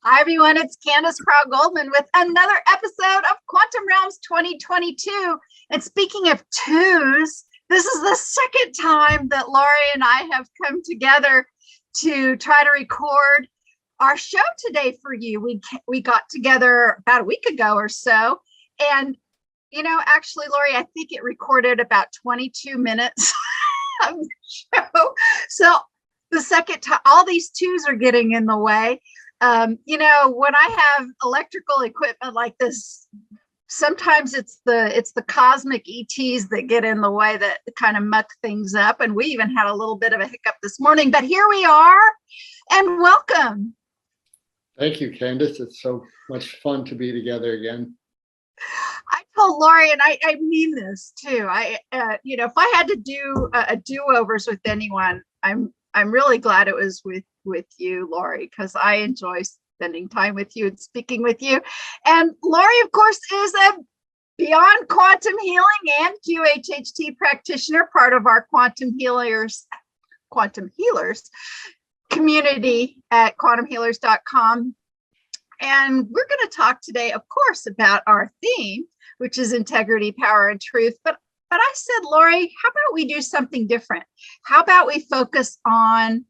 Hi, everyone. It's Candace Proud-Goldman with another episode of Quantum Realms 2022. And speaking of twos, this is the second time that Lory and I have come together to try to record our show today for you. We got together about a week ago or so. And, actually, Lory, I think it recorded about 22 minutes of the show. So the second time, all these twos are getting in the way. When I have electrical equipment like this, sometimes it's the cosmic ETs that get in the way that kind of muck things up. And we even had a little bit of a hiccup this morning, but here we are, and welcome. Thank you, Candace. It's so much fun to be together again. I told Lory, and I mean this too. If I had to do a do-overs with anyone, I'm really glad it was with you, Lory, because I enjoy spending time with you and speaking with you. And Lory, of course, is a Beyond Quantum Healing and QHHT practitioner, part of our Quantum Healers community at quantumhealers.com. And we're going to talk today, of course, about our theme, which is integrity, power, and truth. But I said, Lory, how about we do something different? How about we focus on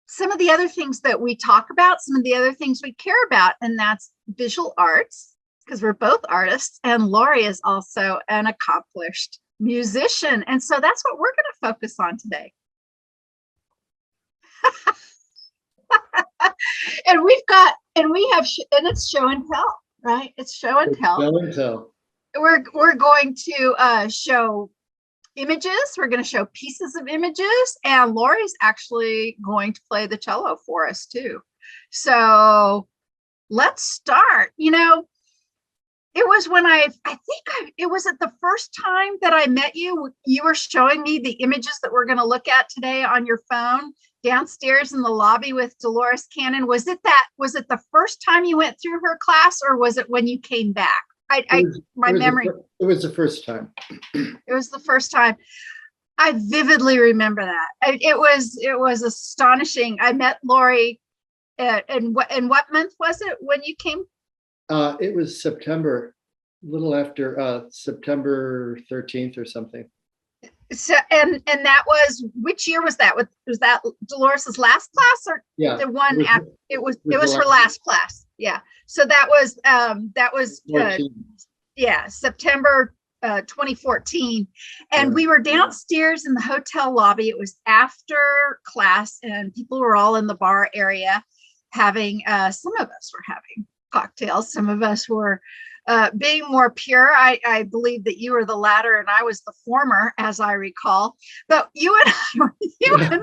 some of the other things that we talk about, some of the other things we care about, and that's visual arts, because we're both artists, and Lory is also an accomplished musician. And so that's what we're going to focus on today. And it's show and tell, right? It's show and tell. Show and tell. We're going to show images. We're going to show pieces of images, and Lory's actually going to play the cello for us too. So let's start. It was when it was at the first time that I met you. You were showing me the images that we're going to look at today on your phone downstairs in the lobby with Dolores Cannon. Was it the first time you went through her class, or was it when you came back? My memory. It was the first time. It was the first time. I vividly remember that. It was astonishing. I met Lory. In what month was it when you came? It was September, a little after September 13th or something. So and that was, which year was that? Was that Dolores's last class, or the one after? It was her last class. Yeah. So that was September 2014, and we were downstairs in the hotel lobby. It was after class, and people were all in the bar area having. Some of us were having cocktails. Some of us were being more pure. I believe that you were the latter and I was the former, as I recall. But you and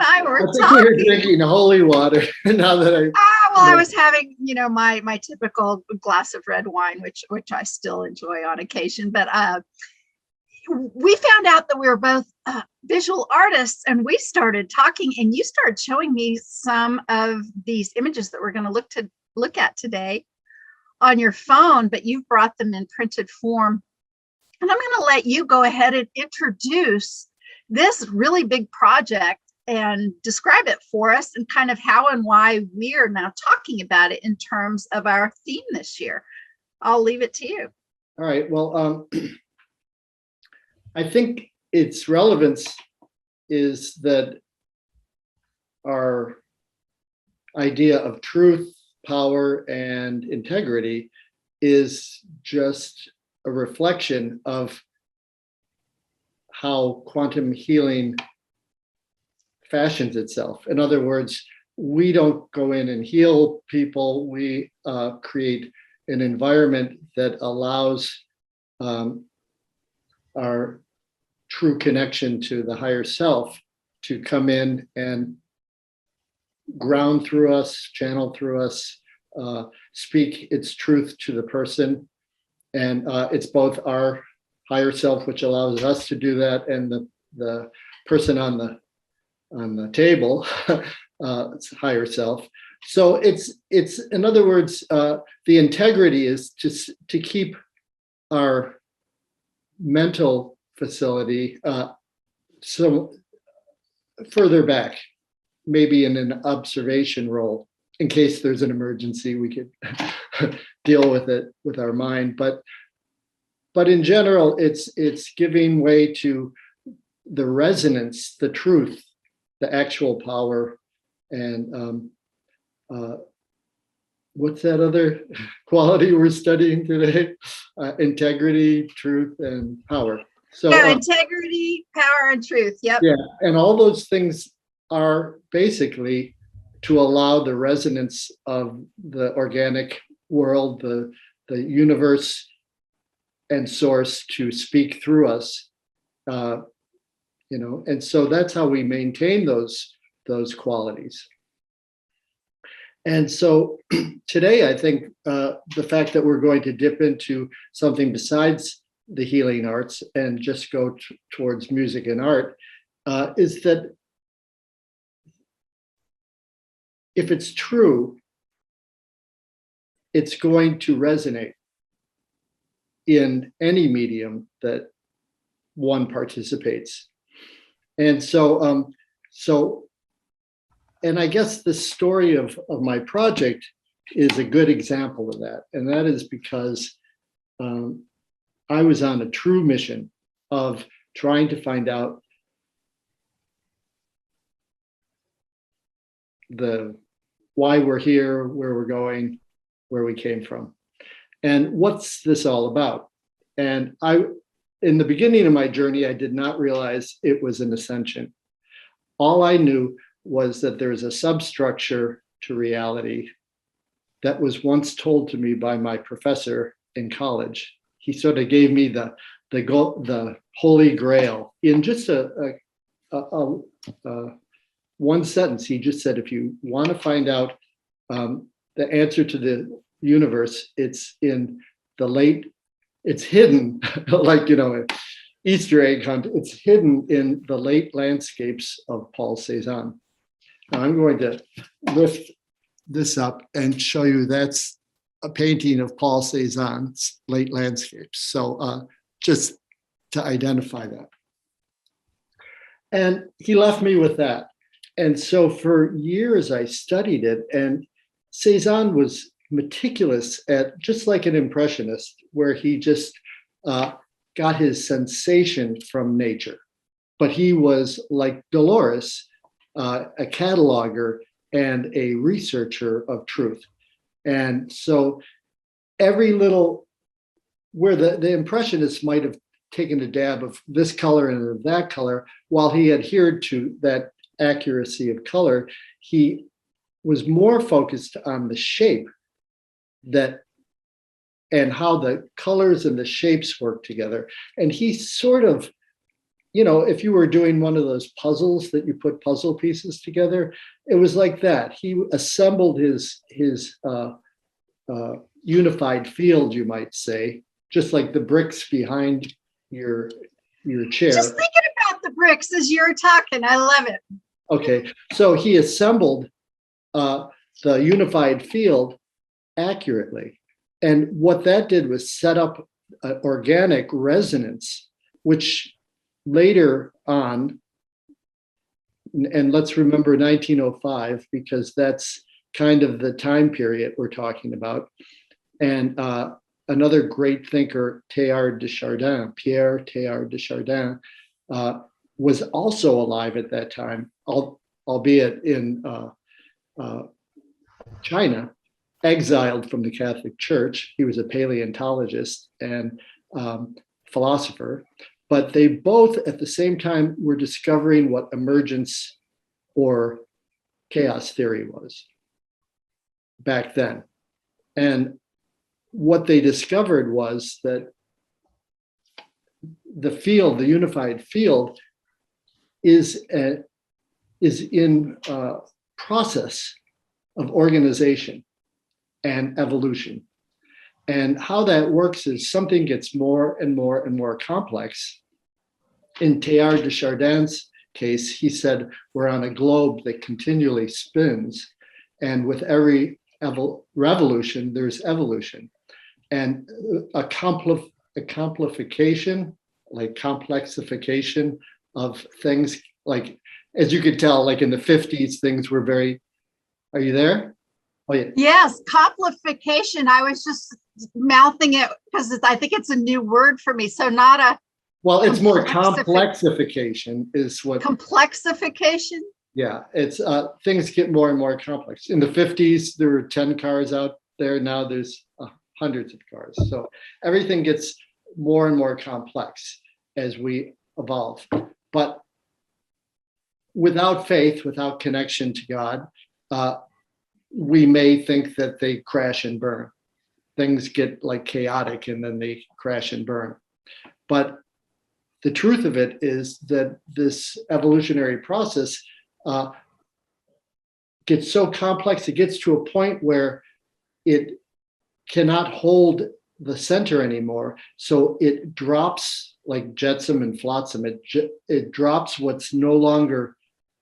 I were I think talking. we were drinking holy water. Now that I was having, my typical glass of red wine, which I still enjoy on occasion. But we found out that we were both visual artists, and we started talking, and you started showing me some of these images that we're going to look at today on your phone, but you've brought them in printed form. And I'm going to let you go ahead and introduce this really big project and describe it for us, and kind of how and why we are now talking about it in terms of our theme this year. I'll leave it to you. All right. Well, I think its relevance is that our idea of truth, power, and integrity is just a reflection of how quantum healing fashions itself. In other words, we don't go in and heal people. We create an environment that allows our true connection to the higher self to come in and ground through us, channel through us, speak its truth to the person. And it's both our higher self, which allows us to do that, and the person on the table, it's higher self. So it's in other words, the integrity is to keep our mental facility so further back, maybe in an observation role, in case there's an emergency, we could deal with it with our mind. But in general, it's giving way to the resonance, the truth, the actual power, and what's that other quality we're studying today? Integrity, truth, and power. So yeah, integrity, power, and truth. Yep. yeah, and all those things are basically to allow the resonance of the organic world, the universe and source to speak through us. And so that's how we maintain those qualities. And so today, I think the fact that we're going to dip into something besides the healing arts and just go towards music and art is that if it's true, it's going to resonate in any medium that one participates. And so, and I guess the story of my project is a good example of that. And that is because I was on a true mission of trying to find out why we're here, where we're going, where we came from, and what's this all about. And in the beginning of my journey, I did not realize it was an ascension. All I knew was that there is a substructure to reality that was once told to me by my professor in college. He sort of gave me the holy grail in just a one sentence. He just said, if you want to find out the answer to the universe, it's in it's hidden, like, Easter egg hunt, it's hidden in the late landscapes of Paul Cézanne. Now I'm going to lift this up and show you that's a painting of Paul Cézanne's late landscapes. So just to identify that. And he left me with that. And so for years I studied it, and Cézanne was meticulous at, just like an impressionist, where he just got his sensation from nature. But he was, like Dolores, a cataloger and a researcher of truth. And so every little, where the impressionists might have taken a dab of this color and of that color, while he adhered to that accuracy of color, he was more focused on the shape and how the colors and the shapes work together. And he sort of, if you were doing one of those puzzles that you put puzzle pieces together, it was like that. He assembled his unified field, you might say, just like the bricks behind your chair. Just thinking about the bricks as you're talking, I love it. Okay, so he assembled the unified field accurately. And what that did was set up an organic resonance, which later on, and let's remember 1905, because that's kind of the time period we're talking about. And another great thinker, Pierre Teilhard de Chardin, was also alive at that time, albeit in China, exiled from the Catholic Church. He was a paleontologist and philosopher, but they both at the same time were discovering what emergence or chaos theory was back then. And what they discovered was that the field, the unified field, is in process of organization and evolution. And how that works is something gets more and more and more complex. In Teilhard de Chardin's case, he said, we're on a globe that continually spins. And with every revolution, there's evolution. And a complexification of things, like, as you could tell, like in the 50s, things were very, are you there? Oh yeah. Yes, complification. I was just mouthing it because I think it's a new word for me. So not a Well, it's more complexification is what. Complexification? Yeah, it's things get more and more complex. In the 50s, there were 10 cars out there. Now there's hundreds of cars. So everything gets more and more complex as we evolve. But without faith, without connection to God, we may think that they crash and burn. Things get like chaotic and then they crash and burn. But the truth of it is that this evolutionary process gets so complex, it gets to a point where it cannot hold the center anymore. So it drops like jetsam and flotsam. It drops what's no longer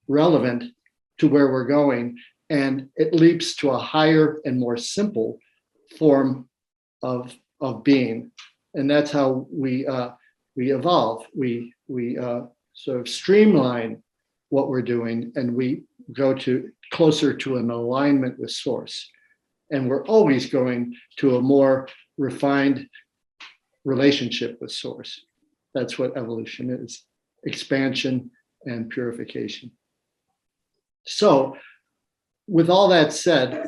relevant to where we're going, and it leaps to a higher and more simple form of being. And that's how we evolve. We sort of streamline what we're doing, and we go to closer to an alignment with source. And we're always going to a more refined relationship with source. That's what evolution is: expansion and purification. So with all that said,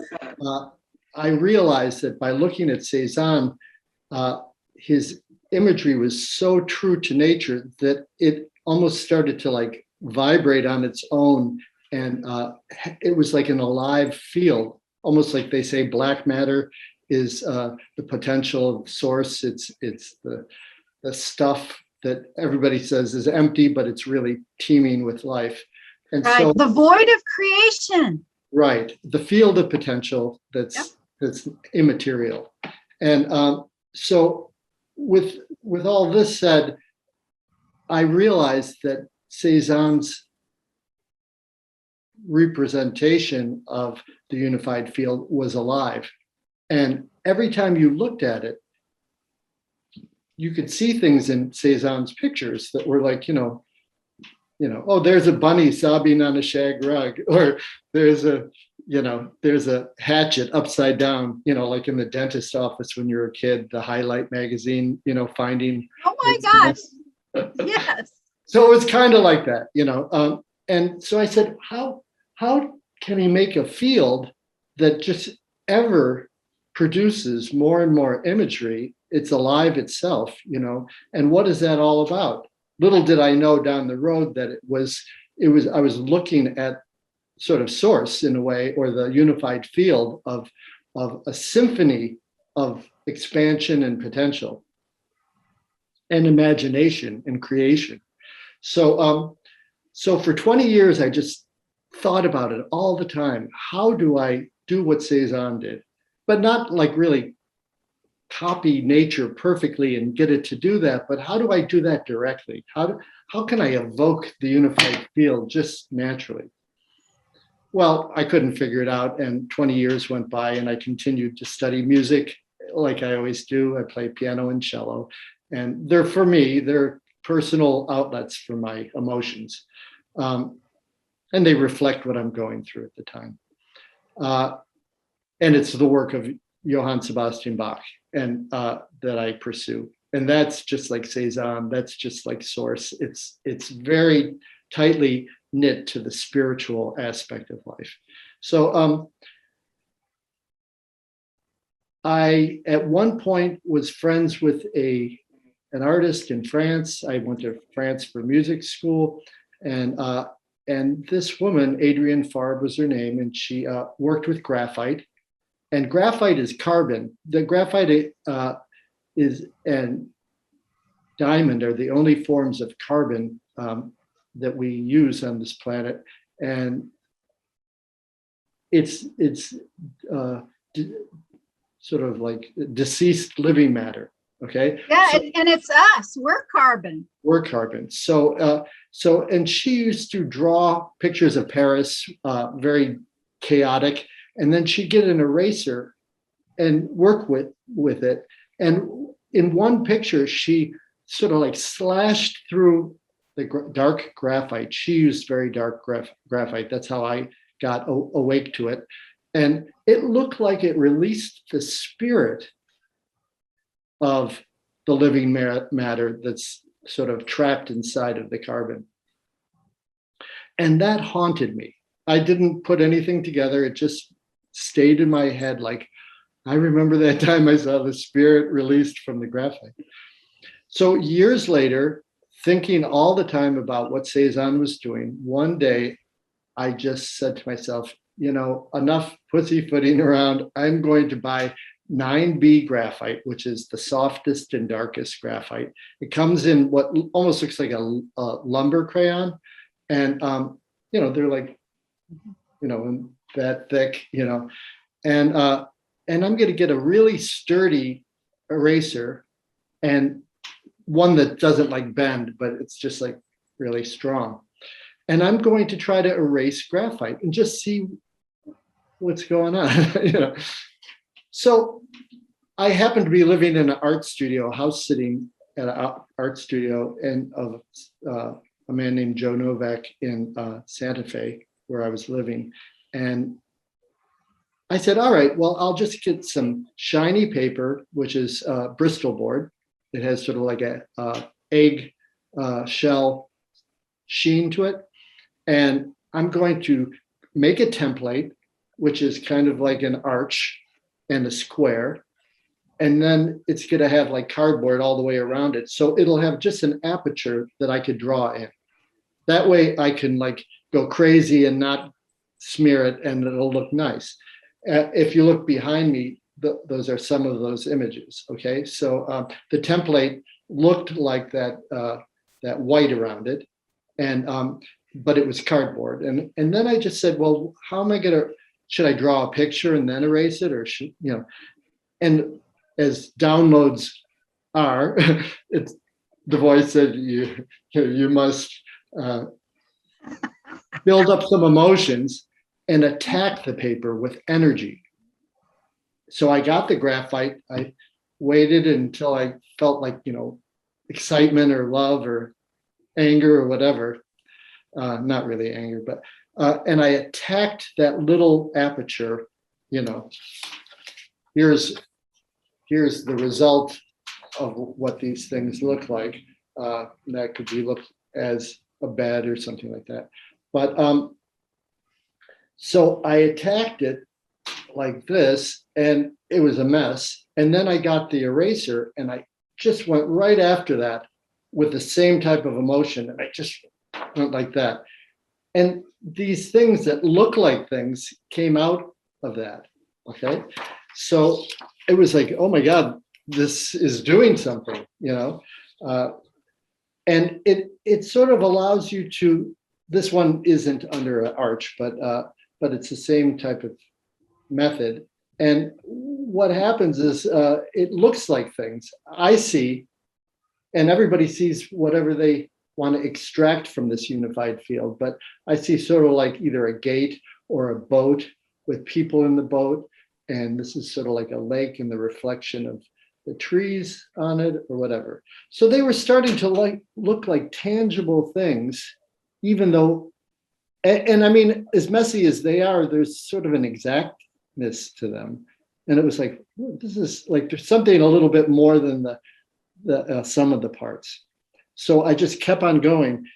I realized that by looking at Cézanne, his imagery was so true to nature that it almost started to like vibrate on its own. And it was like an alive field, almost like they say black matter is the potential of source. It's the stuff that everybody says is empty, but it's really teeming with life. And right. so the void of creation. Right. The field of potential that's immaterial. And so with all this said, I realized that Cézanne's representation of the unified field was alive. And every time you looked at it, you could see things in Cézanne's pictures that were like, oh, there's a bunny sobbing on a shag rug, or there's a hatchet upside down, like in the dentist office when you're a kid, the Highlight magazine, finding. Oh my gosh. Yes. So it was kind of like that, and so I said, how can he make a field that just ever produces more and more imagery? It's alive itself, and what is that all about? Little did I know down the road that I was looking at sort of source in a way, or the unified field of a symphony of expansion and potential and imagination and creation. So for 20 years, I just thought about it all the time. How do I do what Cézanne did? But not like really copy nature perfectly and get it to do that, but how do I do that directly? How can I evoke the unified field just naturally? Well, I couldn't figure it out, and 20 years went by, and I continued to study music like I always do. I play piano and cello, and they're personal outlets for my emotions, and they reflect what I'm going through at the time. And it's the work of Johann Sebastian Bach, and that I pursue. And that's just like Cézanne, that's just like source. It's very tightly knit to the spiritual aspect of life. So I, at one point, was friends with an artist in France. I went to France for music school, and this woman, Adrienne Farb was her name, and she worked with graphite. And graphite is carbon. The graphite is and diamond are the only forms of carbon that we use on this planet, and it's sort of like deceased living matter. Okay. Yeah, and it's us. We're carbon. We're carbon. So and she used to draw pictures of Paris, very chaotic. And then she'd get an eraser and work with it. And in one picture, she sort of like slashed through the dark graphite. She used very dark graphite. That's how I got awake to it. And it looked like it released the spirit of the living matter that's sort of trapped inside of the carbon. And that haunted me. I didn't put anything together. It just stayed in my head. Like, I remember that time I saw the spirit released from the graphite. So years later, thinking all the time about what Cezanne was doing, one day I just said to myself, you know, enough pussyfooting around. I'm going to buy 9B graphite, which is the softest and darkest graphite. It comes in what almost looks like a lumber crayon. And, you know, they're like, you know, that thick, you know, and I'm going to get a really sturdy eraser and one that doesn't like bend, but it's just like really strong. And I'm going to try to erase graphite and just see what's going on, you know. So I happened to be living in an art studio, house sitting at an art studio and of a man named Joe Novak in Santa Fe, where I was living. And I said, all right, well, I'll just get some shiny paper, which is Bristol board. It has sort of like a egg shell sheen to it. And I'm going to make a template, which is kind of like an arch and a square. And then it's going to have like cardboard all the way around it. So it'll have just an aperture that I could draw in. That way I can like go crazy and not smear it, and it'll look nice. If you look behind me, those are some of those images. Okay, so the template looked like that that white around it, and but it was cardboard. And then I just said, well, how am I gonna? Should I draw a picture and then erase it, or should, you know? And as downloads are, it's the voice said you must build up some emotions and attack the paper with energy. So I got the graphite. I waited until I felt like, you know, excitement or love or anger or whatever. Not really anger, but and I attacked that little aperture. You know, here's the result of what these things look like. That could be looked as a bed or something like that. But so I attacked it like this, and it was a mess. And then I got the eraser, and I just went right after that with the same type of emotion, and I just went like that. And these things that look like things came out of that. Okay, so it was like, oh my God, this is doing something, you know. And it sort of allows you to. This one isn't under an arch, but it's the same type of method. And what happens is it looks like things. I see, and everybody sees whatever they want to extract from this unified field. But I see sort of like either a gate or a boat with people in the boat. And this is sort of like a lake and the reflection of the trees on it or whatever. So they were starting to look like tangible things, even though, and I mean, as messy as they are, there's sort of an exactness to them. And it was like, this is like, there's something a little bit more than the sum of the parts. So I just kept on going.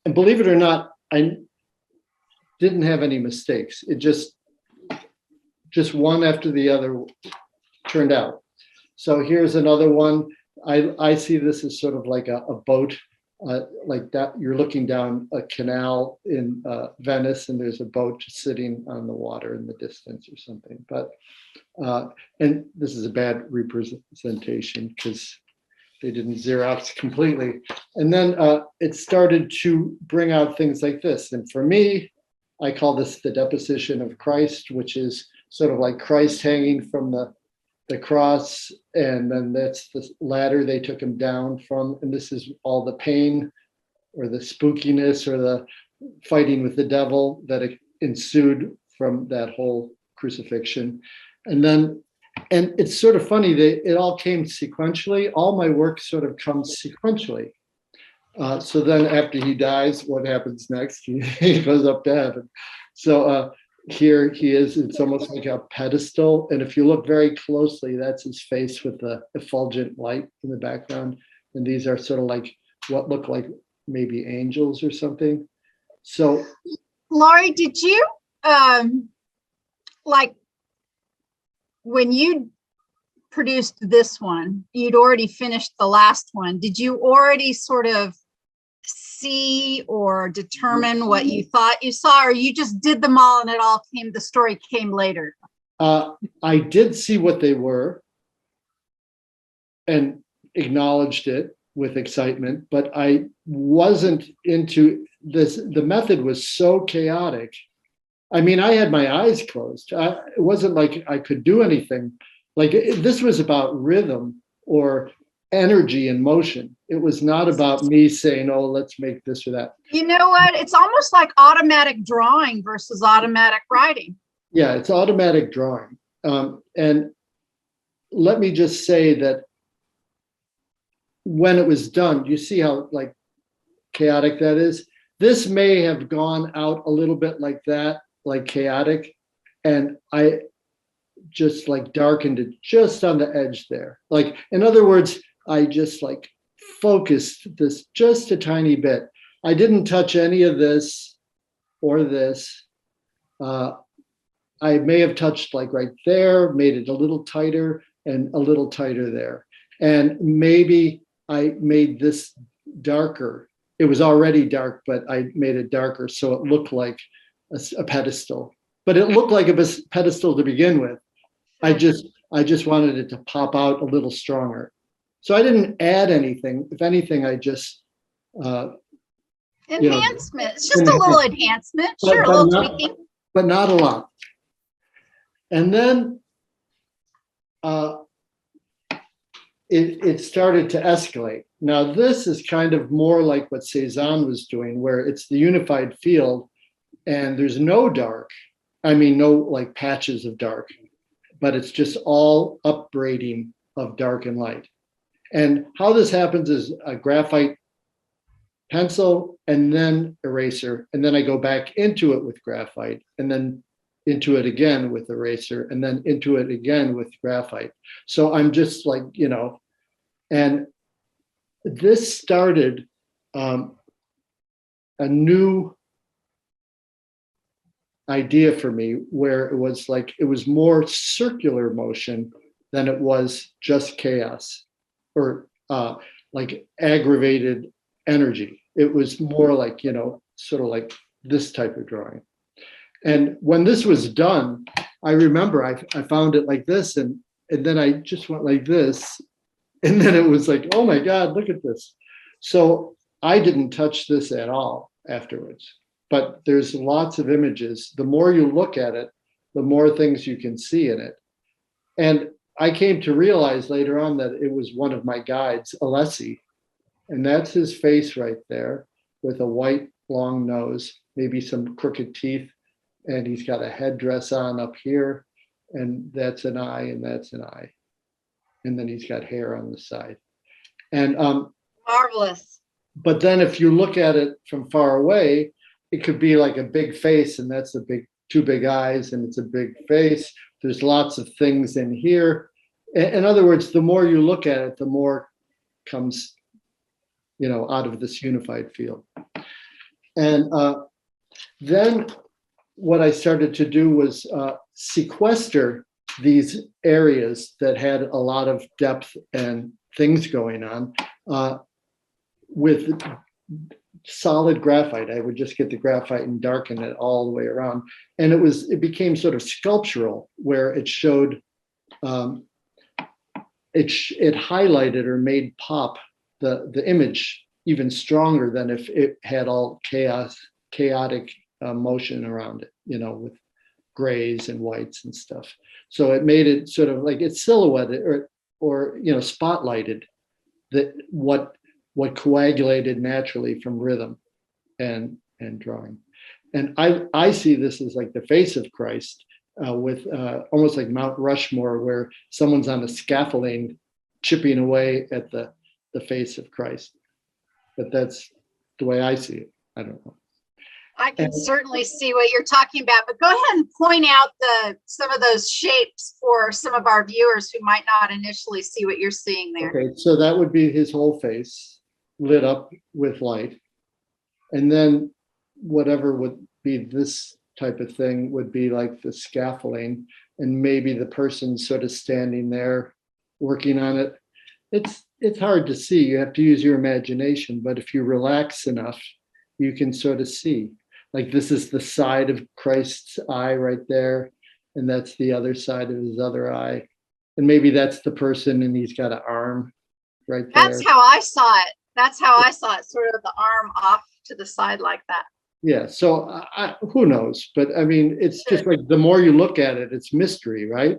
And believe it or not, I didn't have any mistakes. It just one after the other turned out. So here's another one. I see this as sort of like a boat, like that. You're looking down a canal in Venice, and there's a boat sitting on the water in the distance or something. But and this is a bad representation because they didn't Xerox completely. And then it started to bring out things like this. And for me, I call this the deposition of Christ, which is sort of like Christ hanging from the cross, and then that's the ladder they took him down from. And this is all the pain or the spookiness or the fighting with the devil that ensued from that whole crucifixion. And it's sort of funny, it all came sequentially. All my work sort of comes sequentially. So then after he dies, what happens next? He goes up to heaven. So here he is. It's almost like a pedestal. And if you look very closely, that's his face with the effulgent light in the background. And these are sort of like what look like maybe angels or something. So, Lory, did you like when you produced this one, you'd already finished the last one. Did you already sort of see or determine what you thought you saw, or you just did them all and the story came later? I did see what they were and acknowledged it with excitement, but I wasn't into this. The method was so chaotic. I mean, I had my eyes closed. It wasn't like I could do anything. Like this was about rhythm or energy and motion. It was not about me saying, oh, let's make this or that. You know what? It's almost like automatic drawing versus automatic writing. Yeah, it's automatic drawing. And let me just say that when it was done, you see how like chaotic that is? This may have gone out a little bit like that, like chaotic. And I just like darkened it just on the edge there. Like, in other words, I just like focused this just a tiny bit. I didn't touch any of this or this. I may have touched like right there, made it a little tighter and a little tighter there. And maybe I made this darker. It was already dark, but I made it darker so it looked like a pedestal. But it looked like a pedestal to begin with. I just wanted it to pop out a little stronger. So I didn't add anything. If anything, I just enhancement. It's just a little enhancement. Sure, a little tweaking. But not a lot. And then it started to escalate. Now, this is kind of more like what Cezanne was doing, where it's the unified field and there's no dark. I mean, no like patches of dark, but it's just all upbraiding of dark and light. And how this happens is a graphite pencil and then eraser. And then I go back into it with graphite and then into it again with eraser and then into it again with graphite. So I'm just like, and this started a new idea for me where it was more circular motion than it was just chaos or like aggravated energy. It was more like, sort of like this type of drawing. And when this was done, I remember I found it like this and then I just went like this. And then it was like, oh my God, look at this. So I didn't touch this at all afterwards. But there's lots of images. The more you look at it, the more things you can see in it. And I came to realize later on that it was one of my guides, Alessi. And that's his face right there with a white long nose, maybe some crooked teeth. And he's got a headdress on up here. And that's an eye and that's an eye. And then he's got hair on the side. And marvelous. But then if you look at it from far away, it could be like a big face, and that's two big eyes, and it's a big face. There's lots of things in here. In other words, the more you look at it, the more comes, out of this unified field. And then what I started to do was sequester these areas that had a lot of depth and things going on with solid graphite. I would just get the graphite and darken it all the way around. And it became sort of sculptural where it showed, it highlighted or made pop the image even stronger than if it had all chaotic motion around it, with grays and whites and stuff. So it made it sort of like it's silhouetted or spotlighted that what coagulated naturally from rhythm and drawing. And I see this as like the face of Christ with almost like Mount Rushmore, where someone's on the scaffolding chipping away at the face of Christ. But that's the way I see it. I don't know. I can certainly see what you're talking about, but go ahead and point out some of those shapes for some of our viewers who might not initially see what you're seeing there. Okay, so that would be his whole face lit up with light. And then whatever would be this type of thing would be like the scaffolding, and maybe the person sort of standing there working on it. It's hard to see. You have to use your imagination, but if you relax enough, you can sort of see. Like this is the side of Christ's eye right there, and that's the other side of his other eye. And maybe that's the person, and he's got an arm right there. That's how I saw it. That's how I saw it, sort of the arm off to the side like that. Yeah, so who knows? But I mean, it's just like the more you look at it, it's mystery, right?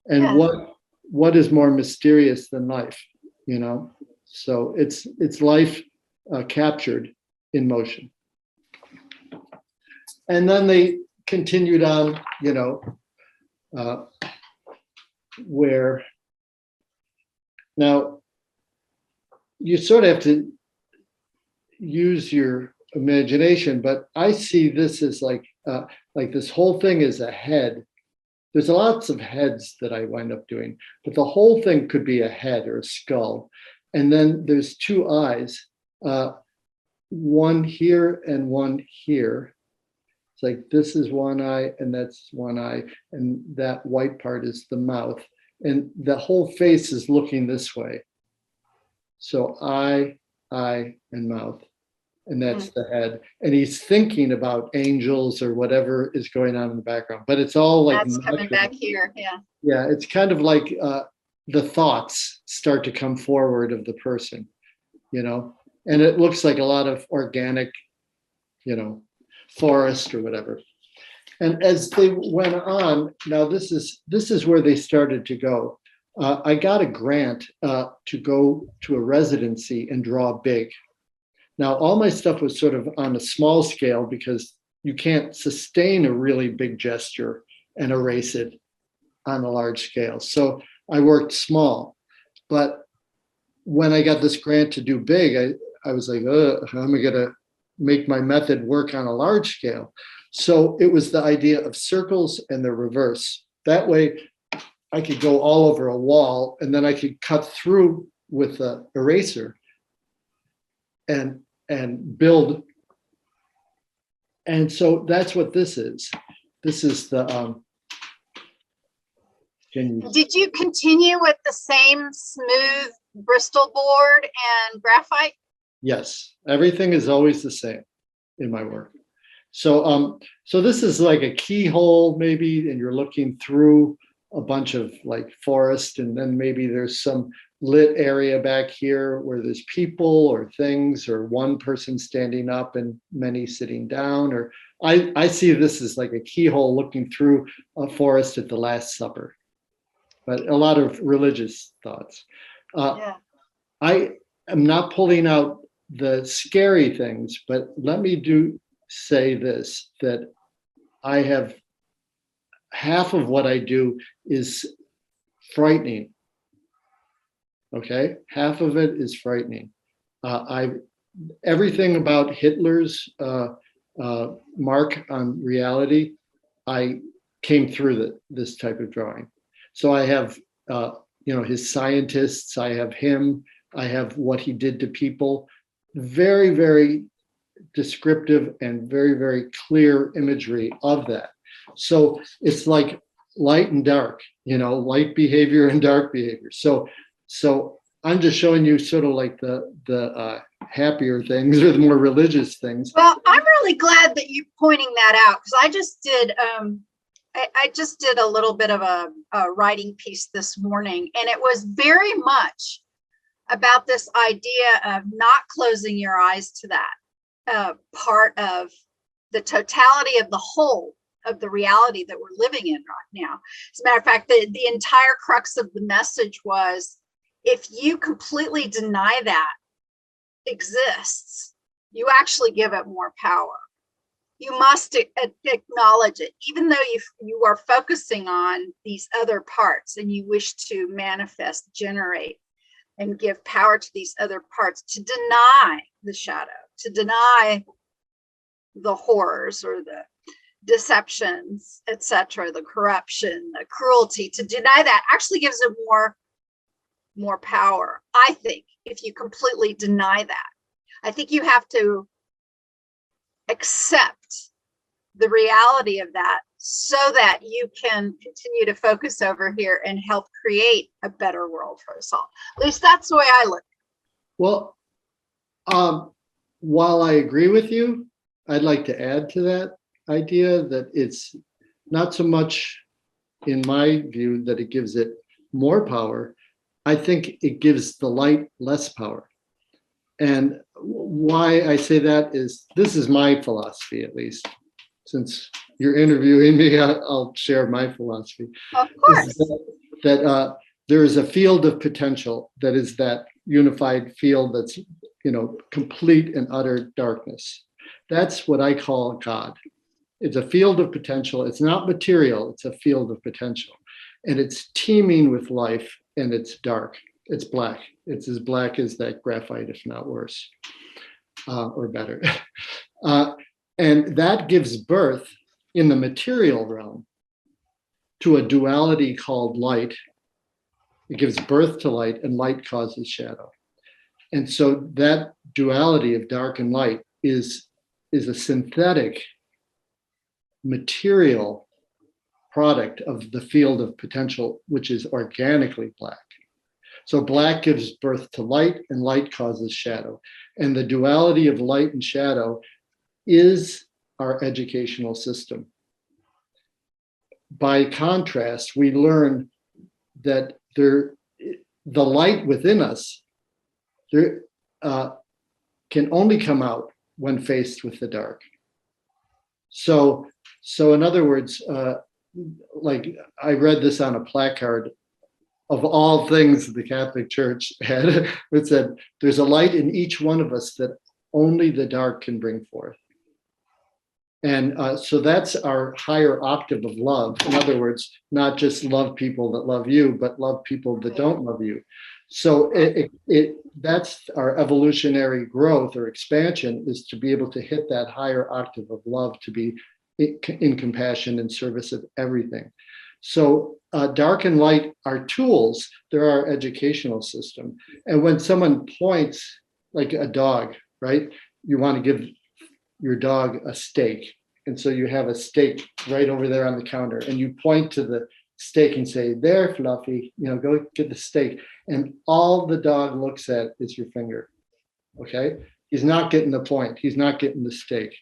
And Yes. what is more mysterious than life, you know? So it's life captured in motion. And then they continued on, you know, where now you sort of have to use your imagination, but I see this as like this whole thing is a head. There's lots of heads that I wind up doing, but the whole thing could be a head or a skull. And then there's two eyes, one here and one here. It's like this is one eye and that's one eye, and that white part is the mouth. And the whole face is looking this way. So eye, and mouth. And that's the head. And he's thinking about angels or whatever is going on in the background. But it's all like that's coming back here. Yeah. Yeah, it's kind of like the thoughts start to come forward of the person, you know, and it looks like a lot of organic, you know, forest or whatever. And as they went on, now this is where they started to go. I got a grant to go to a residency and draw big. Now, all my stuff was sort of on a small scale because you can't sustain a really big gesture and erase it on a large scale. So I worked small. But when I got this grant to do big, I was like, how am I going to make my method work on a large scale? So it was the idea of circles and the reverse. That way I could go all over a wall, and then I could cut through with an eraser and build. And so that's what this is. This is the did you continue with the same smooth Bristol board and graphite? Yes, everything is always the same in my work. So so this is like a keyhole maybe, and you're looking through a bunch of like forest, and then maybe there's some lit area back here where there's people or things or one person standing up and many sitting down. Or I see this as like a keyhole looking through a forest at the Last Supper, but a lot of religious thoughts. Yeah. I am not pulling out the scary things, but let me say this, that I have half of what I do is frightening. Okay, half of it is frightening. Everything about Hitler's mark on reality, I came through this type of drawing. So I have, you know, his scientists. I have him. I have what he did to people. Very, very descriptive and very, very clear imagery of that. So it's like light and dark, you know, light behavior and dark behavior. So I'm just showing you sort of like the happier things or the more religious things. Well, I'm really glad that you're pointing that out, because I just did I just did a little bit of a writing piece this morning, and it was very much about this idea of not closing your eyes to that part of the totality of the whole of the reality that we're living in right now. As a matter of fact, the entire crux of the message was, if you completely deny that exists, you actually give it more power. You must acknowledge it, even though you are focusing on these other parts and you wish to manifest, generate, and give power to these other parts. To deny the shadow, to deny the horrors or the deceptions, etc., the corruption, the cruelty. To deny that actually gives it more power. I think if you completely deny that, I think you have to accept the reality of that so that you can continue to focus over here and help create a better world for us all. At least that's the way I look. Well, while I agree with you, I'd like to add to that idea that it's not so much, in my view, that it gives it more power. I think it gives the light less power. And why I say that is, this is my philosophy, at least. Since you're interviewing me, I'll share my philosophy. Of course. That there is a field of potential that is that unified field that's, complete and utter darkness. That's what I call God. It's a field of potential. It's not material. It's a field of potential. And it's teeming with life, and it's dark. It's black. It's as black as that graphite, if not worse, or better. And that gives birth in the material realm to a duality called light. It gives birth to light, and light causes shadow. And so that duality of dark and light is a synthetic material product of the field of potential, which is organically black. So black gives birth to light, and light causes shadow. And the duality of light and shadow is our educational system. By contrast, we learn that the light within us can only come out when faced with the dark. So in other words, like I read this on a placard, of all things the Catholic Church had, it said, there's a light in each one of us that only the dark can bring forth. And so that's our higher octave of love. In other words, not just love people that love you, but love people that don't love you. So that's our evolutionary growth or expansion, is to be able to hit that higher octave of love, to be in compassion and service of everything. So dark and light are tools. They're our educational system. And when someone points, like a dog, right? You want to give your dog a steak. And so you have a steak right over there on the counter, and you point to the steak and say, there, Fluffy, go get the steak. And all the dog looks at is your finger. Okay? He's not getting the point. He's not getting the steak.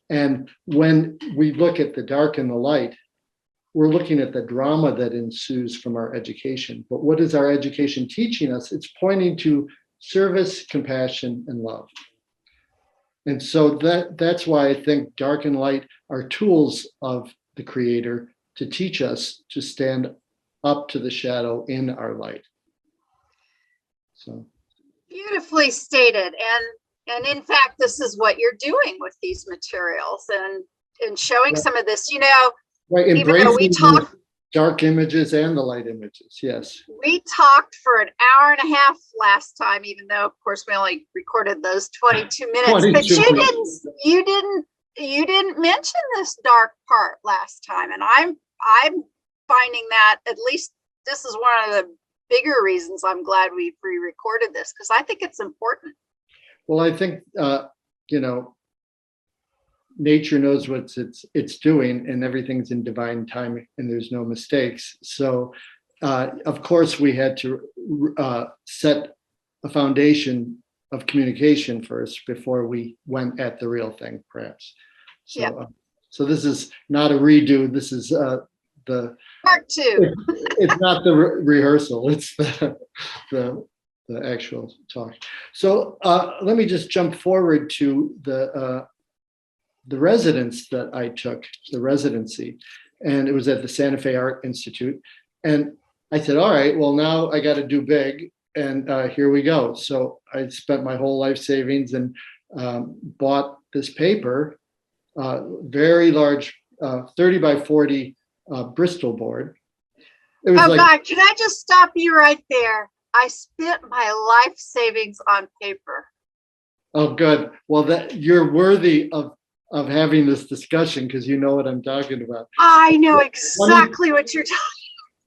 And when we look at the dark and the light, we're looking at the drama that ensues from our education. But what is our education teaching us? It's pointing to service, compassion, and love. And so that's why I think dark and light are tools of the Creator to teach us to stand up to the shadow in our light. So beautifully stated. And in fact, this is what you're doing with these materials and showing some of this, right, even though we talked dark images and the light images. Yes. We talked for an hour and a half last time, even though of course we only recorded those 22 minutes. 22 but minutes. you didn't mention this dark part last time. And I'm finding that, at least this is one of the bigger reasons I'm glad we pre-recorded this, because I think it's important. Well, I think nature knows what it's doing, and everything's in divine time, and there's no mistakes. So, of course, we had to set a foundation of communication first before we went at the real thing, perhaps. So, yeah. So this is not a redo. This is the part two. It's not the rehearsal. It's the actual talk. So let me just jump forward to the residence that I took, the residency, and it was at the Santa Fe Art Institute. And I said, all right, well, now I got to do big, and here we go. So I spent my whole life savings and bought this paper, very large, 30 by 40 Bristol board. It was God, can I just stop you right there? I spent my life savings on paper. Oh, good. Well, that you're worthy of of having this discussion because you know what I'm talking about. I know exactly what you're talking.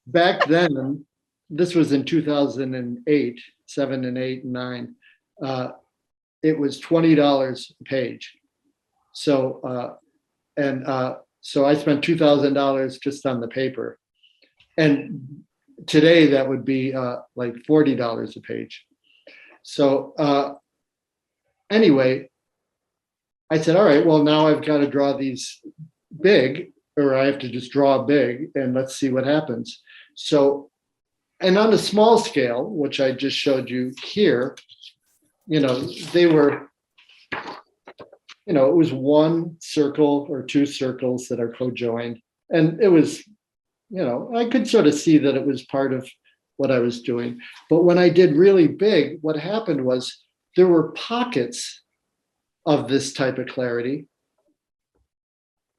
Back then, this was in 2008, 7 and 8 and 9. It was $20 a page. So so I spent $2,000 just on the paper. And today that would be like $40 a page. So anyway, I said, all right, well, now I've got to draw these big, or I have to just draw big, and let's see what happens. So, and on a small scale, which I just showed you here, they were, it was one circle or two circles that are co-joined. And it was, I could sort of see that it was part of what I was doing. But when I did really big, what happened was there were pockets of this type of clarity.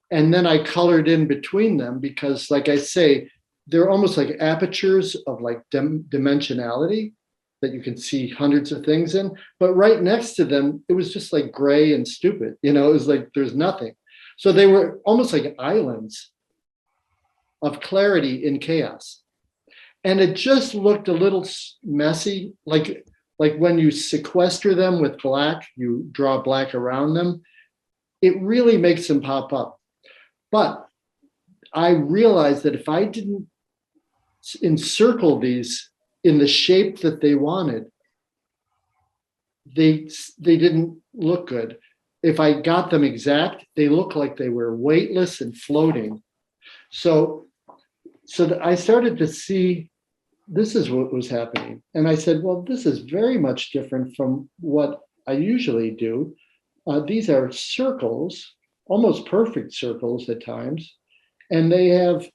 And then I colored in between them because, like I say, they're almost like apertures of like dimensionality that you can see hundreds of things in. But right next to them, it was just like gray and stupid. It was like there's nothing. So they were almost like islands of clarity in chaos. And it just looked a little messy, like when you sequester them with black, you draw black around them, it really makes them pop up. But I realized that if I didn't encircle these in the shape that they wanted, they didn't look good. If I got them exact, they looked like they were weightless and floating. So I started to see this is what was happening. And I said, well, this is very much different from what I usually do. These are circles, almost perfect circles at times, and they have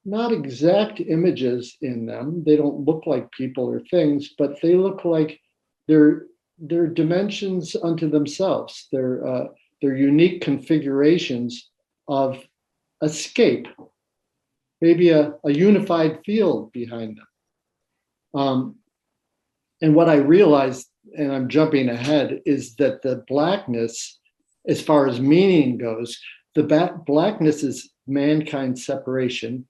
not exact images in them. They don't look like people or things, but they look like they're dimensions unto themselves. They're unique configurations of escape, maybe a unified field behind them. And what I realized, and I'm jumping ahead, is that the blackness, as far as meaning goes, the blackness is mankind's separation.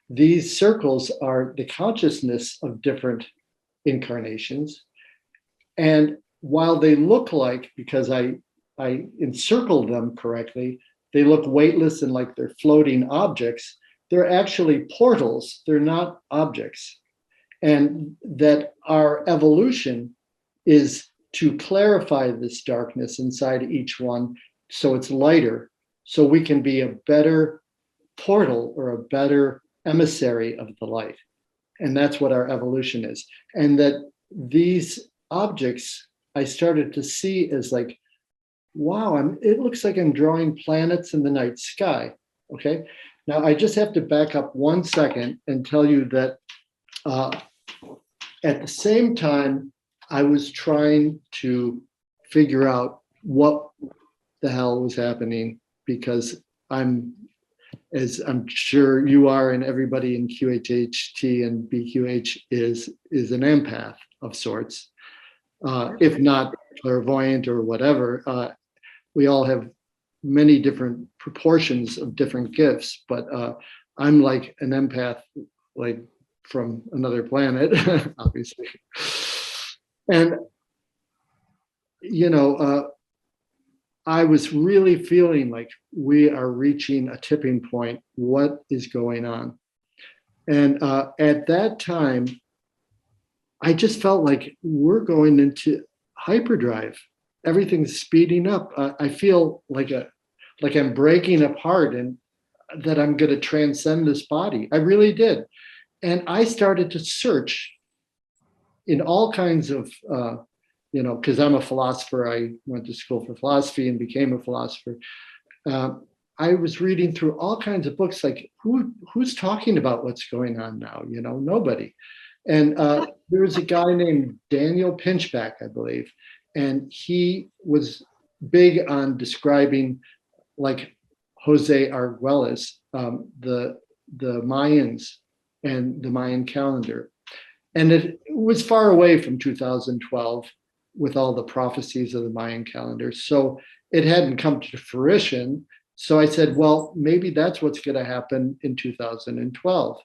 These circles are the consciousness of different incarnations. And while they look like, because I encircled them correctly, they look weightless and like they're floating objects, they're actually portals, they're not objects. And that our evolution is to clarify this darkness inside each one so it's lighter, so we can be a better portal or a better emissary of the light. And that's what our evolution is. And that these objects I started to see as like, wow, it looks like I'm drawing planets in the night sky. Okay. Now I just have to back up 1 second and tell you that at the same time, I was trying to figure out what the hell was happening, because as I'm sure you are and everybody in QHHT and BQH is an empath of sorts, if not clairvoyant or whatever. We all have many different proportions of different gifts, but I'm like an empath, like from another planet, obviously. And, I was really feeling like we are reaching a tipping point. What is going on? And at that time, I just felt like we're going into hyperdrive. Everything's speeding up. I feel like I'm breaking apart and that I'm going to transcend this body. I really did. And I started to search in all kinds of, because I'm a philosopher. I went to school for philosophy and became a philosopher. I was reading through all kinds of books, like who's talking about what's going on now? Nobody. And there was a guy named Daniel Pinchback, I believe, and he was big on describing, like Jose Arguelles, the Mayans and the Mayan calendar. And it was far away from 2012 with all the prophecies of the Mayan calendar. So it hadn't come to fruition. So I said, well, maybe that's what's going to happen in 2012.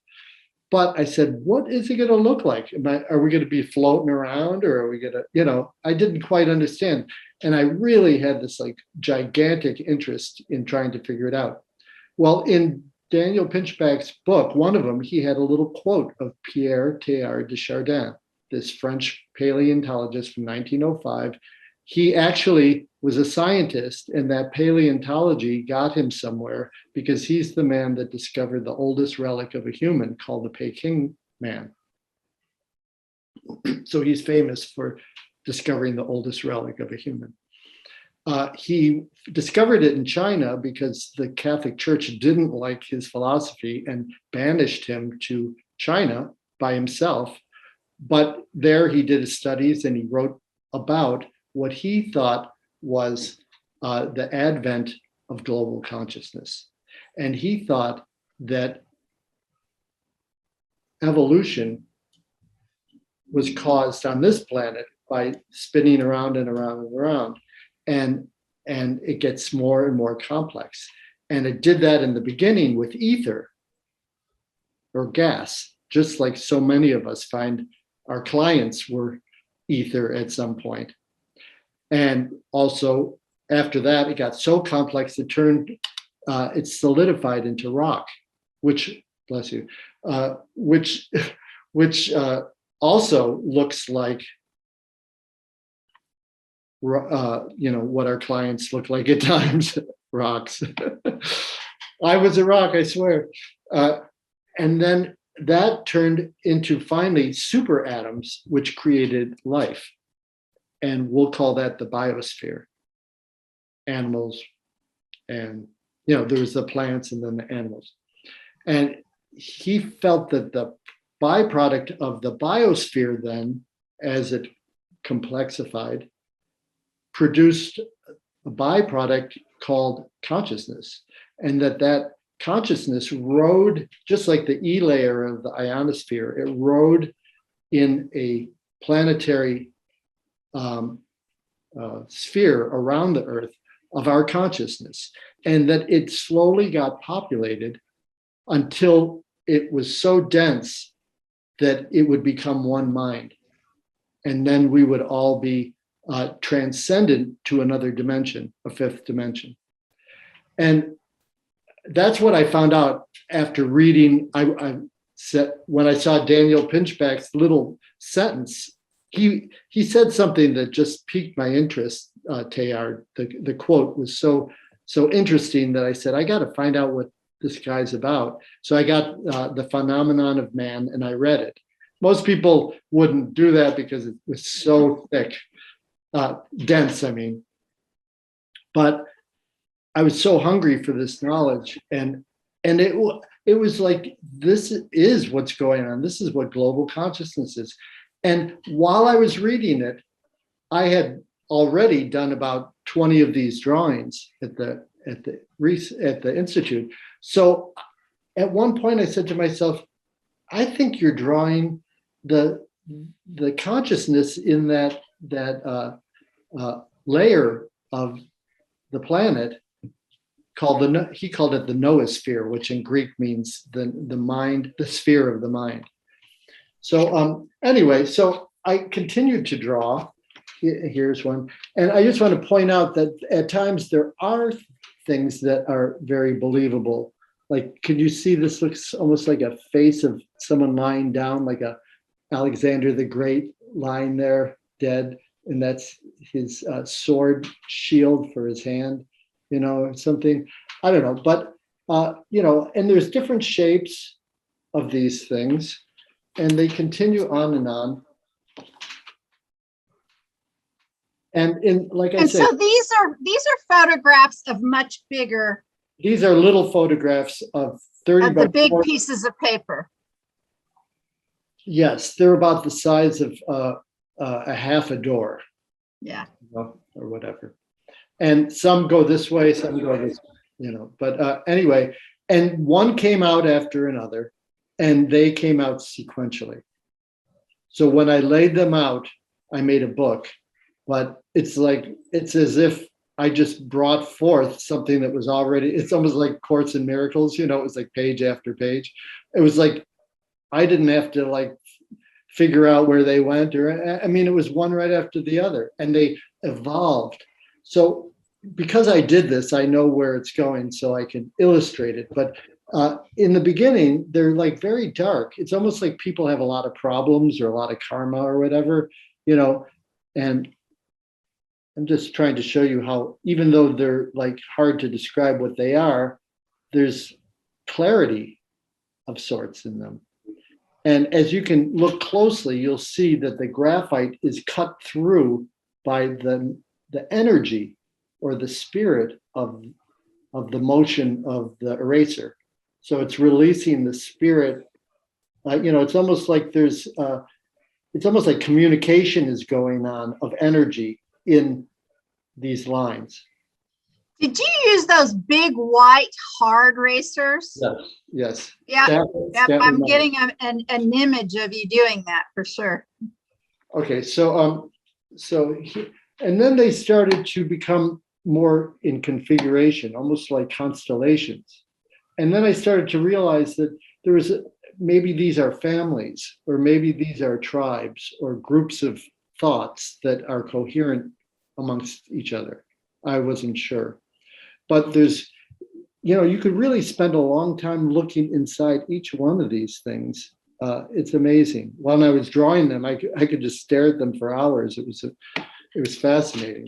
But I said, what is it going to look like? Are we going to be floating around, or are we going to, I didn't quite understand. And I really had this like gigantic interest in trying to figure it out. Well, in Daniel Pinchback's book, one of them, he had a little quote of Pierre Teilhard de Chardin, this French paleontologist from 1905. He actually was a scientist, and that paleontology got him somewhere because he's the man that discovered the oldest relic of a human called the Peking man. So he's famous for discovering the oldest relic of a human. He discovered it in China because the Catholic Church didn't like his philosophy and banished him to China by himself. But there he did his studies, and he wrote about what he thought was the advent of global consciousness. And he thought that evolution was caused on this planet by spinning around and around and around. And it gets more and more complex. And it did that in the beginning with ether or gas, just like so many of us find our clients were ether at some point. And also after that, it got so complex, it solidified into rock, which, bless you, which also looks like what our clients look like at times, rocks. I was a rock, I swear. And then that turned into finally super atoms, which created life. And we'll call that the biosphere. Animals, and there was the plants and then the animals. And he felt that the byproduct of the biosphere then, as it complexified, produced a byproduct called consciousness, and that consciousness rode, just like the E layer of the ionosphere, it rode in a planetary sphere around the Earth of our consciousness, and that it slowly got populated until it was so dense that it would become one mind. And then we would all be transcendent to another dimension, a fifth dimension. And that's what I found out after reading. I said, when I saw Daniel Pinchback's little sentence, he said something that just piqued my interest, Teilhard. The quote was so interesting that I said, I got to find out what this guy's about. So I got The Phenomenon of Man, and I read it. Most people wouldn't do that because it was so thick. Dense, I mean. But I was so hungry for this knowledge, and it was like, this is what's going on. This is what global consciousness is. And while I was reading it, I had already done about 20 of these drawings at the Institute. So at one point I said to myself, I think you're drawing the consciousness in that layer of the planet he called it the noosphere, which in Greek means the mind, the sphere of the mind. So anyway, so I continued to draw. Here's one. And I just want to point out that at times there are things that are very believable. Like, can you see this looks almost like a face of someone lying down, like a Alexander the Great lying there dead. And that's his sword shield for his hand, something, I don't know. But, and there's different shapes of these things, and they continue on and on. And so these are photographs of much bigger. These are little photographs of 30 of the big pieces of paper. Yes, they're about the size of a half a door. Yeah. Or whatever. And some go this way, some go this way, But anyway, and one came out after another, and they came out sequentially. So when I laid them out, I made a book, but it's as if I just brought forth something that was already, it's almost like Course in Miracles, it was like page after page. It was like, I didn't have to like figure out where they went, or, I mean, it was one right after the other, and they evolved. So because I did this, I know where it's going, so I can illustrate it. But in the beginning, they're like very dark. It's almost like people have a lot of problems or a lot of karma or whatever, and I'm just trying to show you how, even though they're like hard to describe what they are, there's clarity of sorts in them. And as you can look closely, you'll see that the graphite is cut through by the energy or the spirit of the motion of the eraser. So it's releasing the spirit. It's almost like it's almost like communication is going on of energy in these lines. Did you use those big white hard racers? Yes. Yeah. I'm getting an image of you doing that for sure. Okay, and then they started to become more in configuration, almost like constellations. And then I started to realize that maybe these are families, or maybe these are tribes or groups of thoughts that are coherent amongst each other. I wasn't sure. But there's, you could really spend a long time looking inside each one of these things. It's amazing. When I was drawing them, I could just stare at them for hours. It was fascinating.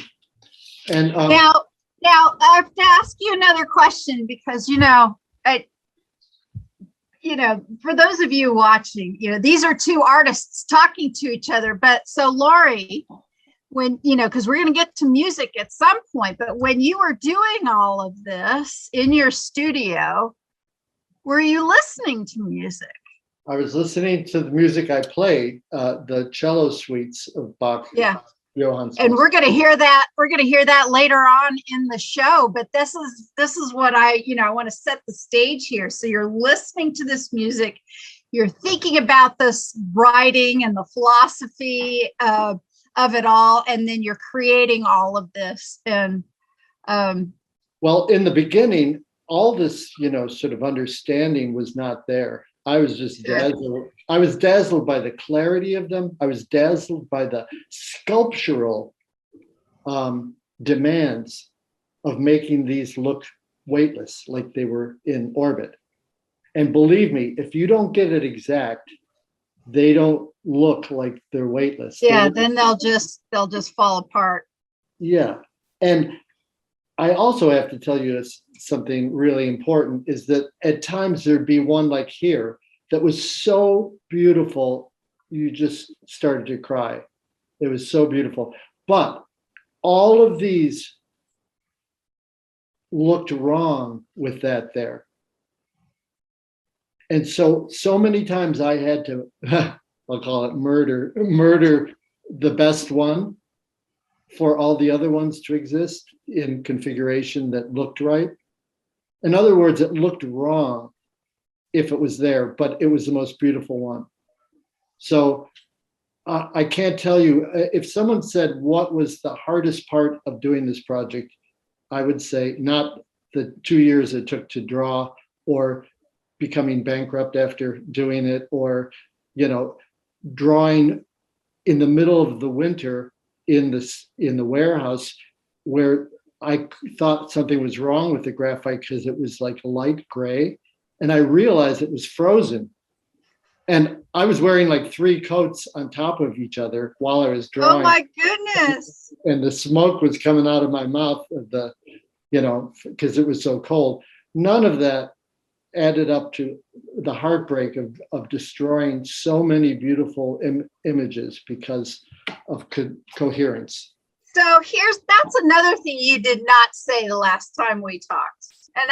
And now I have to ask you another question, because for those of you watching, these are two artists talking to each other. But so Lory, when because we're going to get to music at some point, but when you were doing all of this in your studio, were you listening to music? I was listening to the music I played, the cello suites of Bach. Yeah. Johann. And we're going to hear that. We're going to hear that later on in the show. But this is what I want to set the stage here. So you're listening to this music, you're thinking about this writing and the philosophy of it all, and then you're creating all of this. And well, in the beginning, all this sort of understanding was not there. I was just dazzled. I was dazzled by the clarity of them. I was dazzled by the sculptural demands of making these look weightless, like they were in orbit. And believe me, if you don't get it exact, they don't look like they're weightless. Yeah, then they'll just fall apart. Yeah. And I also have to tell you something really important, is that at times there'd be one like here that was so beautiful, you just started to cry. It was so beautiful. But all of these looked wrong with that there. And so many times I had to, I'll call it murder the best one for all the other ones to exist in configuration that looked right. In other words, it looked wrong if it was there, but it was the most beautiful one. So I can't tell you, if someone said what was the hardest part of doing this project, I would say not the 2 years it took to draw, or becoming bankrupt after doing it, or drawing in the middle of the winter in the warehouse, where I thought something was wrong with the graphite because it was like light gray, and I realized it was frozen. And I was wearing like 3 coats on top of each other while I was drawing. Oh my goodness. And the smoke was coming out of my mouth of the, because it was so cold. None of that added up to the heartbreak of destroying so many beautiful images because of coherence. So that's another thing you did not say the last time we talked. And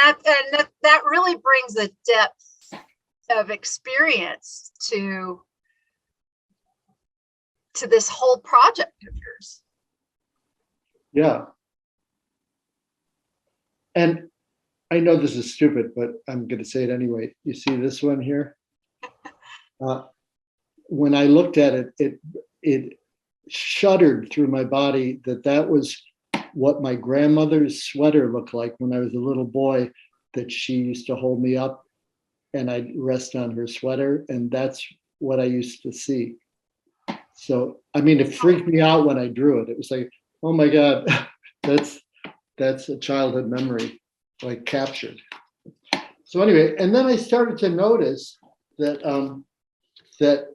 that really brings a depth of experience to this whole project of yours. Yeah. And I know this is stupid, but I'm going to say it anyway. You see this one here? When I looked at it, it shuddered through my body that was what my grandmother's sweater looked like when I was a little boy, that she used to hold me up and I'd rest on her sweater. And that's what I used to see. So, I mean, it freaked me out when I drew it. It was like, oh my God, that's a childhood memory, like captured. So anyway, and then I started to notice that that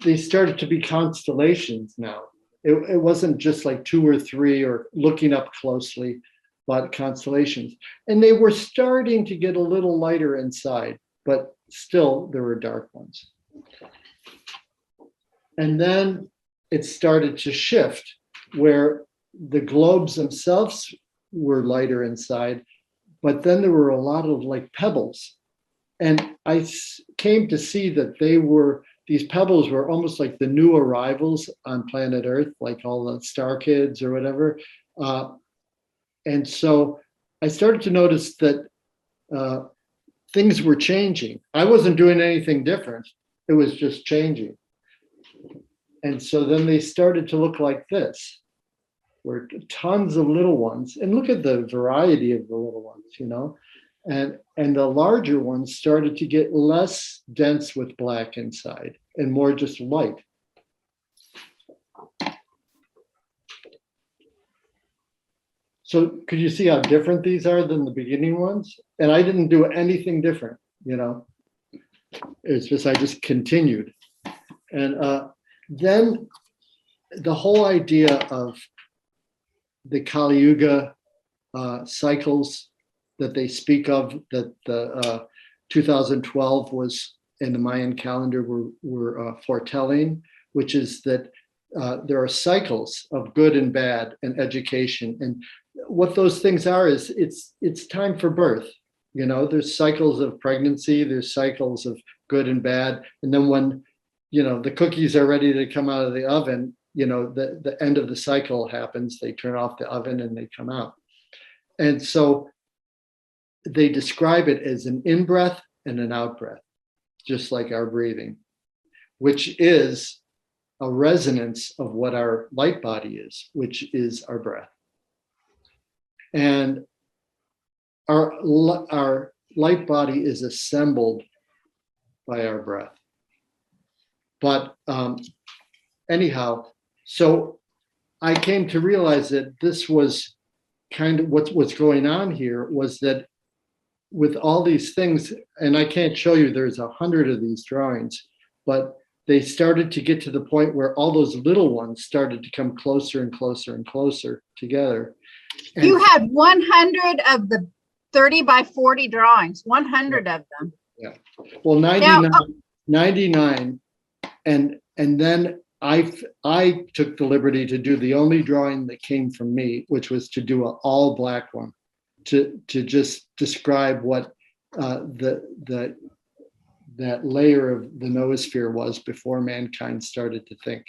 they started to be constellations now. It wasn't just like 2 or 3 or looking up closely, but constellations. And they were starting to get a little lighter inside, but still there were dark ones. And then it started to shift where the globes themselves were lighter inside, but then there were a lot of like pebbles. And I came to see that these pebbles were almost like the new arrivals on planet Earth, like all the star kids or whatever. And so I started to notice that things were changing. I wasn't doing anything different. It was just changing. And so then they started to look like this, where tons of little ones, and look at the variety of the little ones, you know, and the larger ones started to get less dense with black inside and more just light. So could you see how different these are than the beginning ones? And I didn't do anything different, you know. It's just, I just continued. And then the whole idea of the Kali Yuga cycles that they speak of, that the 2012 was in the Mayan calendar were foretelling, which is that there are cycles of good and bad and education. And what those things are is it's time for birth. You know, there's cycles of pregnancy, there's cycles of good and bad. And then when, you know, the cookies are ready to come out of the oven, you know, the end of the cycle happens. They turn off the oven and they come out. And so they describe it as an in-breath and an out-breath, just like our breathing, which is a resonance of what our light body is, which is our breath. And our light body is assembled by our breath. But anyhow, so I came to realize that this was kind of what's going on here, was that with all these things, and I can't show you, there's 100 of these drawings, but they started to get to the point where all those little ones started to come closer and closer and closer together. And you had 100 of the 30 by 40 drawings, 100 of them. Yeah. Well, 99. And then I took the liberty to do the only drawing that came from me, which was to do an all black one, to just describe what that layer of the noosphere was before mankind started to think.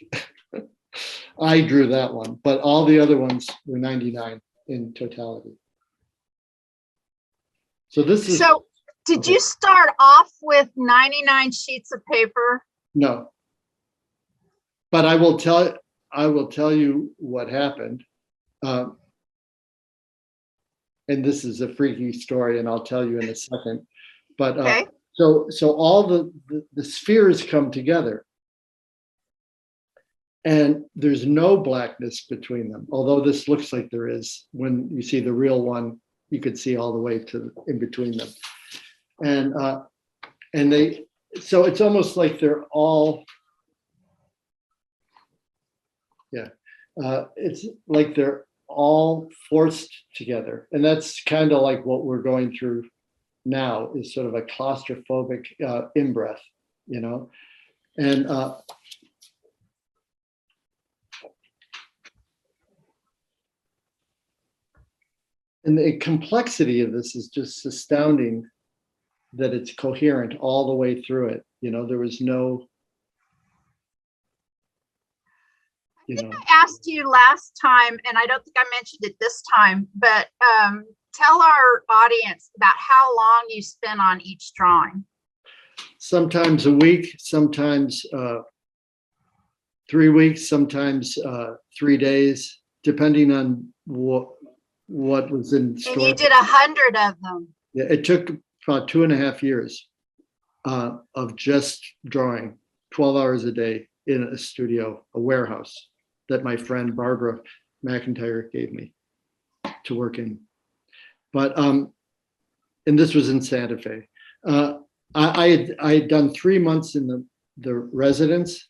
I drew that one, but all the other ones were 99 in totality. So this is. So did you start off with 99 sheets of paper? No. But I will tell you what happened. And this is a freaky story, and I'll tell you in a second. But okay. So all the spheres come together, and there's no blackness between them. Although this looks like there is. When you see the real one, you could see all the way to in between them. And they, so it's almost like they're all. Yeah, it's like they're all forced together, and that's kind of like what we're going through now, is sort of a claustrophobic in-breath, you know, and the complexity of this is just astounding, that it's coherent all the way through it. You know, there was no. I think I asked you last time, and I don't think I mentioned it this time, but tell our audience about how long you spent on each drawing. Sometimes a week, sometimes 3 weeks, sometimes 3 days. depending on what was in store. And you did 100 of them. Yeah, it took about 2.5 years of just drawing 12 hours a day in a studio, a warehouse that my friend Barbara McIntyre gave me to work in. But, and this was in Santa Fe. I had done 3 months in the residence,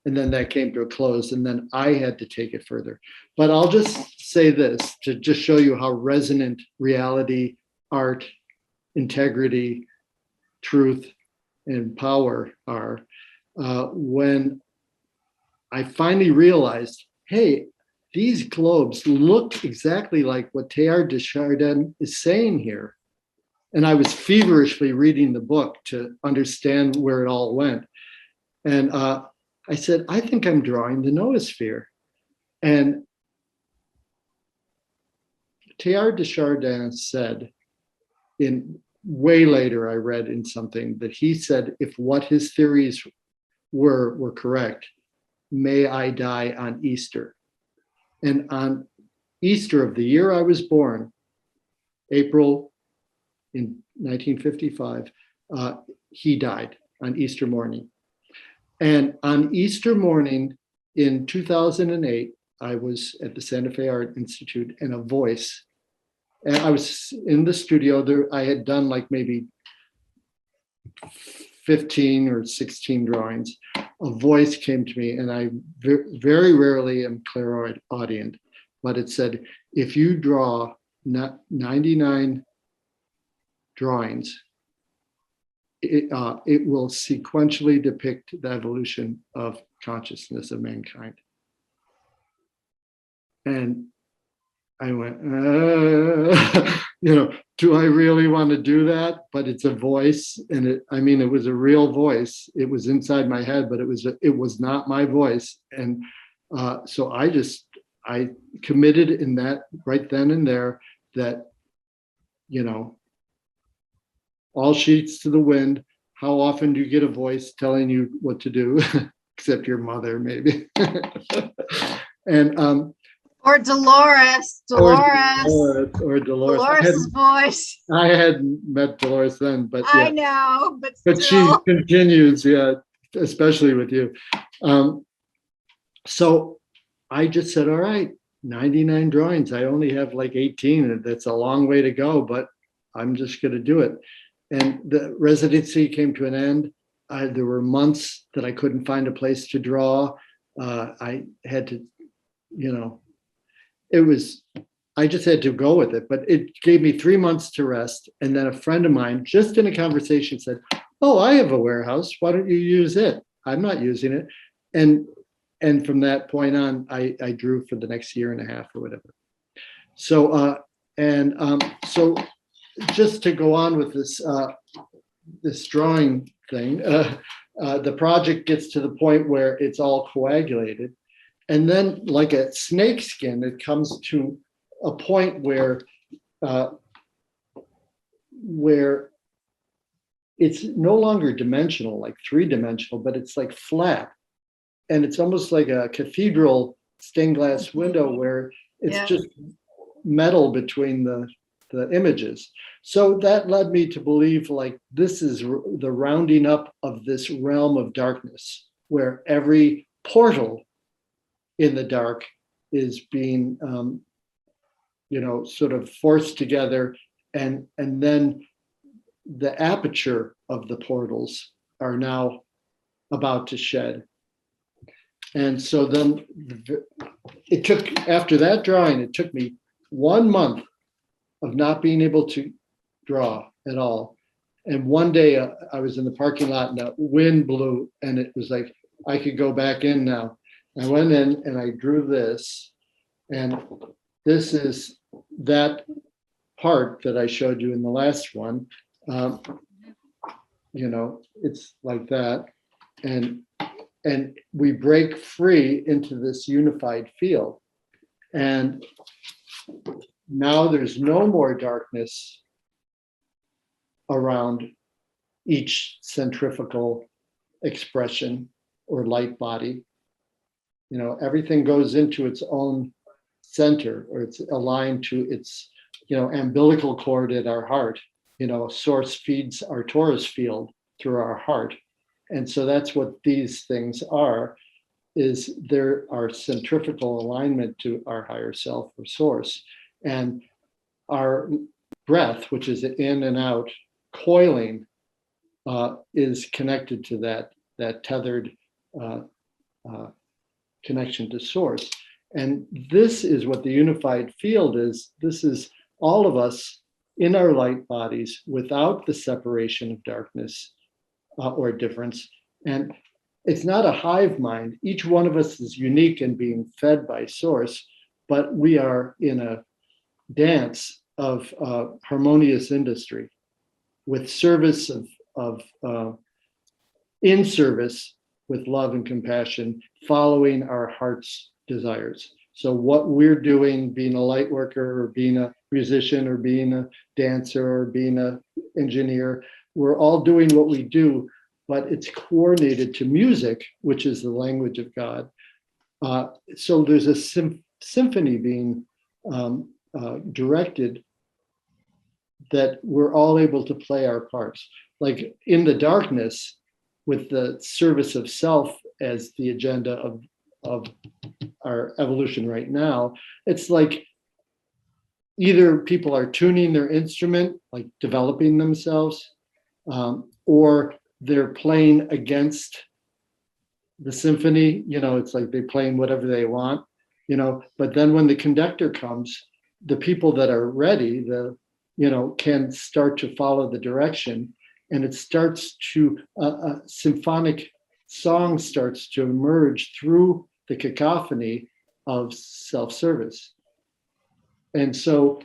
and then that came to a close, and then I had to take it further. But I'll just say this to just show you how resonant reality, art, integrity, truth, and power are. When I finally realized, hey, these globes look exactly like what Teilhard de Chardin is saying here. And I was feverishly reading the book to understand where it all went. And I said, I think I'm drawing the noosphere. And Teilhard de Chardin said, in way later I read in something, that he said, if what his theories were correct, may I die on Easter. And on Easter of the year I was born, April in 1955, he died on Easter morning. And on Easter morning in 2008, I was at the Santa Fe Art Institute, and a voice, and I was in the studio there. I had done like maybe 15 or 16 drawings. A voice came to me, and I very rarely am clairaudient, but it said, if you draw 99 drawings, it will sequentially depict the evolution of consciousness of mankind. And I went, do I really want to do that? But it's a voice, and it was a real voice. It was inside my head, but it was not my voice. And so I committed in that right then and there that, all sheets to the wind. How often do you get a voice telling you what to do? Except your mother, maybe. And or Dolores. Or Dolores. Dolores' voice. I hadn't met Dolores then, but yeah. I know, but she continues, yeah, especially with you. So I just said, all right, 99 drawings. I only have like 18. That's a long way to go, but I'm just going to do it. And the residency came to an end. There were months that I couldn't find a place to draw. I had to, I just had to go with it, but it gave me 3 months to rest. And then a friend of mine, just in a conversation, said, oh, I have a warehouse. Why don't you use it? I'm not using it. And from that point on, I drew for the next year and a half or whatever. So, so just to go on with this, this drawing thing, the project gets to the point where it's all coagulated. And then like a snake skin, it comes to a point where it's no longer dimensional, like 3-dimensional, but it's like flat. And it's almost like a cathedral stained glass window where it's just metal between the images. So that led me to believe like this is the rounding up of this realm of darkness, where every portal in the dark is being, sort of forced together, and then the aperture of the portals are now about to shed. And so then it took, after that drawing, it took me 1 month of not being able to draw at all. And one day I was in the parking lot and the wind blew, and it was like, I could go back in now. I went in and I drew this, and this is that part that I showed you in the last one. It's like that. And we break free into this unified field. And now there's no more darkness around each centrifugal expression or light body. Everything goes into its own center, or it's aligned to its, umbilical cord at our heart. Source feeds our torus field through our heart. And so that's what these things are, is there are centrifugal alignment to our higher self or source. And our breath, which is in and out, coiling, is connected to that tethered connection to source. And this is what the unified field is. This is all of us in our light bodies without the separation of darkness or difference. And it's not a hive mind. Each one of us is unique and being fed by source, but we are in a dance of harmonious industry with service in service with love and compassion, following our heart's desires. So what we're doing, being a light worker or being a musician or being a dancer or being an engineer, we're all doing what we do, but it's coordinated to music, which is the language of God. So there's a symphony being directed that we're all able to play our parts. Like in the darkness, with the service of self as the agenda of our evolution right now, it's like either people are tuning their instrument, like developing themselves, or they're playing against the symphony. It's like they're playing whatever they want, but then when the conductor comes, the people that are ready, can start to follow the direction, and it starts to, a symphonic song starts to emerge through the cacophony of self-service. And so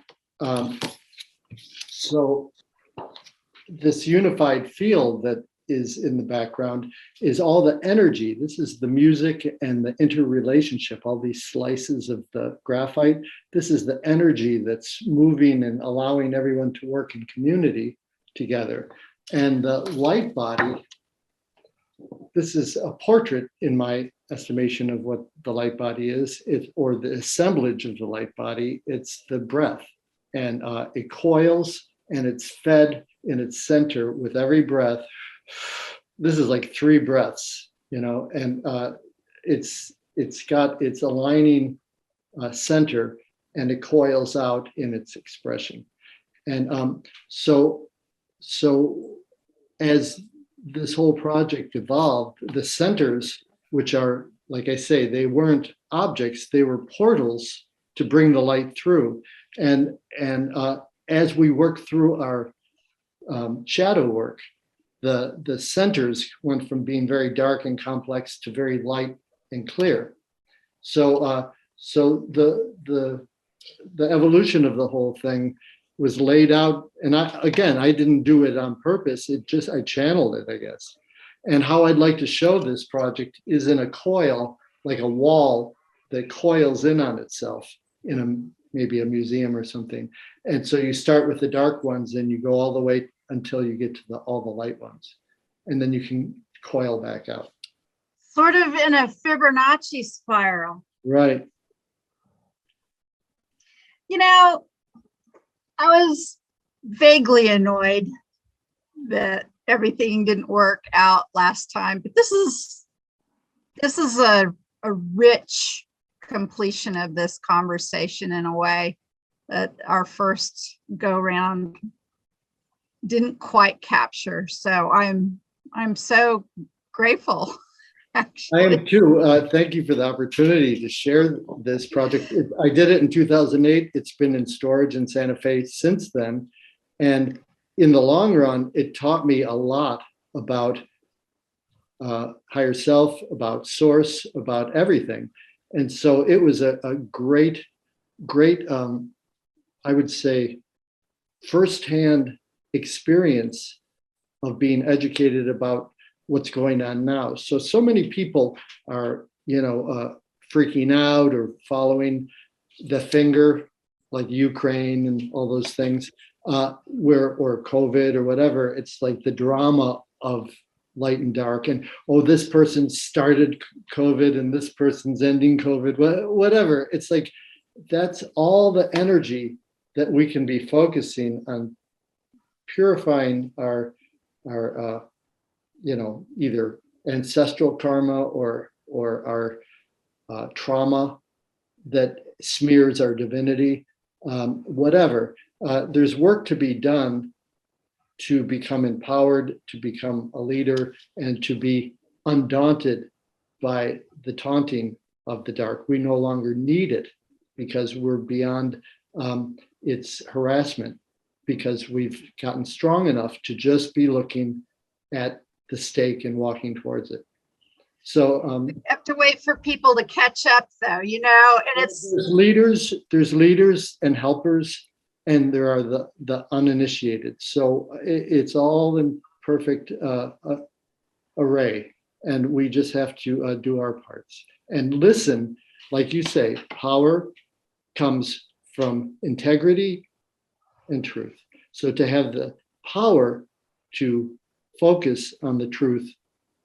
this unified field that is in the background is all the energy. This is the music and the interrelationship, all these slices of the graphite. This is the energy that's moving and allowing everyone to work in community together. And the light body, this is a portrait in my estimation of what the light body is, or the assemblage of the light body. It's the breath, and it coils and it's fed in its center with every breath. This is like 3 breaths, and it's got its aligning center, and it coils out in its expression. And so as this whole project evolved, the centers, which are, like I say, they weren't objects, they were portals to bring the light through. And as we work through our shadow work, the centers went from being very dark and complex to very light and clear. So the evolution of the whole thing was laid out, and I didn't do it on purpose. I channeled it, I guess. And how I'd like to show this project is in a coil, like a wall that coils in on itself in maybe a museum or something. And so you start with the dark ones and you go all the way until you get to all the light ones. And then you can coil back out. Sort of in a Fibonacci spiral. Right. I was vaguely annoyed that everything didn't work out last time, but this is a rich completion of this conversation in a way that our first go round didn't quite capture. So I'm so grateful. Actually. I am too. Thank you for the opportunity to share this project. I did it in 2008. It's been in storage in Santa Fe since then. And in the long run, it taught me a lot about higher self, about source, about everything. And so it was a great, I would say, firsthand experience of being educated about what's going on now. So many people are, freaking out or following the finger, like Ukraine and all those things, or COVID or whatever. It's like the drama of light and dark, and this person started COVID and this person's ending COVID, whatever. It's like that's all the energy that we can be focusing on purifying our either ancestral karma or our trauma that smears our divinity, whatever. There's work to be done to become empowered, to become a leader, and to be undaunted by the taunting of the dark. We no longer need it because we're beyond its harassment, because we've gotten strong enough to just be looking at the stake and walking towards it. So we have to wait for people to catch up, though, and it's there's leaders and helpers, and there are the uninitiated. So it's all in perfect array, and we just have to do our parts and listen. Like you say, power comes from integrity and truth. So to have the power to focus on the truth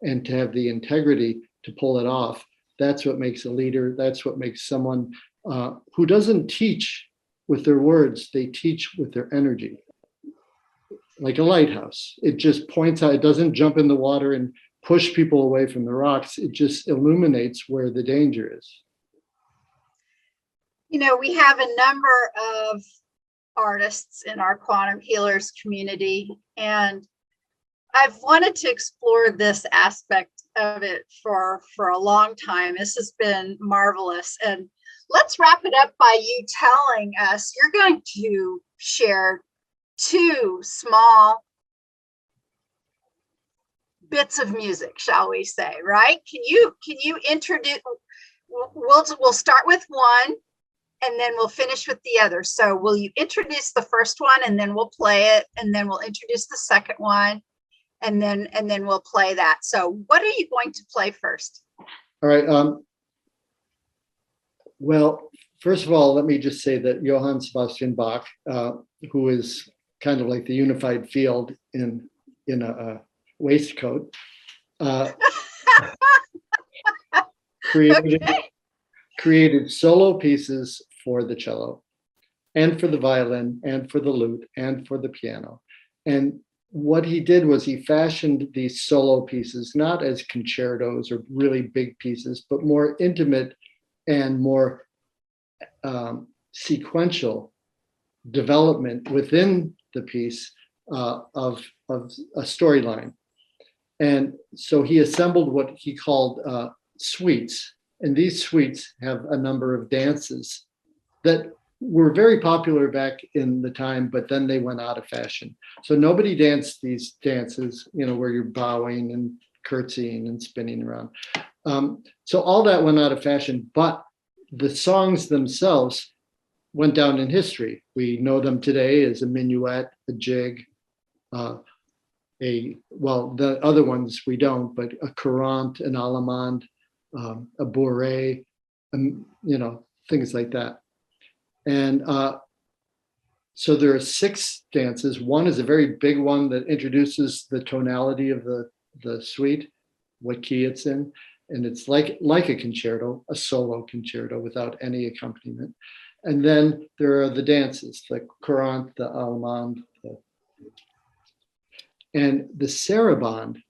and to have the integrity to pull it off, that's what makes a leader. That's what makes someone who doesn't teach with their words, they teach with their energy. Like a lighthouse, it just points out, it doesn't jump in the water and push people away from the rocks. It just illuminates where the danger is. We have a number of artists in our quantum healers community, and I've wanted to explore this aspect of it for a long time. This has been marvelous. And let's wrap it up by you telling us, you're going to share 2 small bits of music, shall we say, right? Can you introduce, we'll start with one and then we'll finish with the other. So will you introduce the first one and then we'll play it, and then we'll introduce the second one, and then we'll play that. So what are you going to play first? All right. Well, first of all, let me just say that Johann Sebastian Bach, who is kind of like the unified field in a waistcoat, created solo pieces for the cello and for the violin and for the lute and for the piano. And what he did was he fashioned these solo pieces, not as concertos or really big pieces, but more intimate and more sequential development within the piece of a storyline. And so he assembled what he called suites. And these suites have a number of dances that were very popular back in the time, but then they went out of fashion. So nobody danced these dances, where you're bowing and curtsying and spinning around. So all that went out of fashion, but the songs themselves went down in history. We know them today as a minuet, a jig, the other ones we don't, but a courant, an allemande, a bourrée, things like that. And so there are 6 dances. One is a very big one that introduces the tonality of the suite, what key it's in. And it's like a concerto, a solo concerto without any accompaniment. And then there are the dances, the courant, the allemande. And the sarabande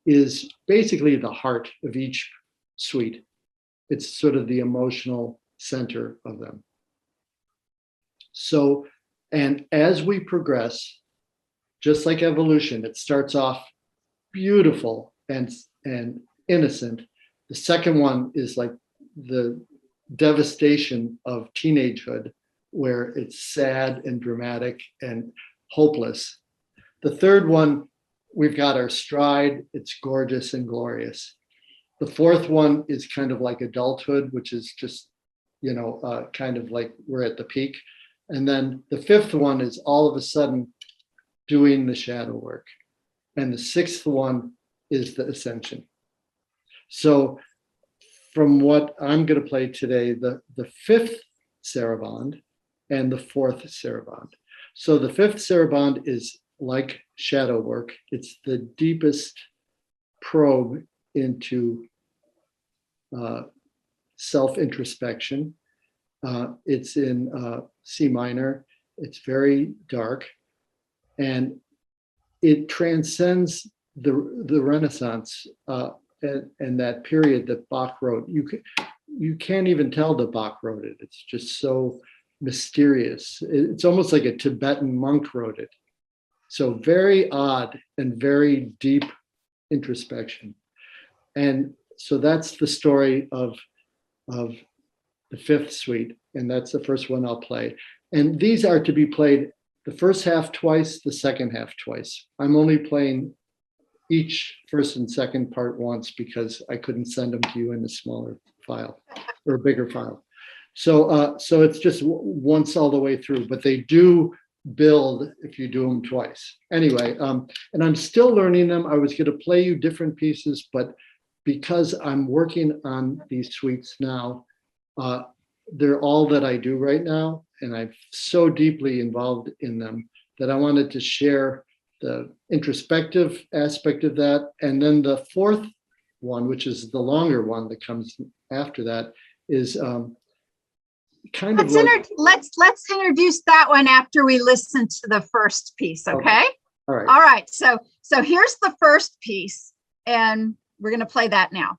is basically the heart of each suite. It's sort of the emotional center of them. So, and as we progress, just like evolution, it starts off beautiful and innocent. The second one is like the devastation of teenagehood, where it's sad and dramatic and hopeless. The third one, we've got our stride. It's gorgeous and glorious. The fourth one is kind of like adulthood, which is just, kind of like we're at the peak. And then the fifth one is all of a sudden doing the shadow work. And the sixth one is the ascension. So from what I'm going to play today, the fifth sarabande and the fourth sarabande. So the fifth sarabande is like shadow work. It's the deepest probe into self-introspection. It's in C minor. It's very dark, and it transcends the Renaissance and that period that Bach wrote. You can't even tell that Bach wrote it. It's just so mysterious. It's almost like a Tibetan monk wrote it. So very odd and very deep introspection. And so that's the story of the fifth suite, and that's the first one I'll play. And these are to be played the first half twice, the second half twice. I'm only playing each first and second part once because I couldn't send them to you in a smaller file or a bigger file. So it's just once all the way through, but they do build if you do them twice. Anyway, and I'm still learning them. I was going to play you different pieces, but because I'm working on these suites now, they're all that I do right now, and I'm so deeply involved in them that I wanted to share the introspective aspect of that. And then the fourth one, which is the longer one that comes after that, is kind of like, let's introduce that one after we listen to the first piece. Okay. All right. All right. So here's the first piece, and we're going to play that now.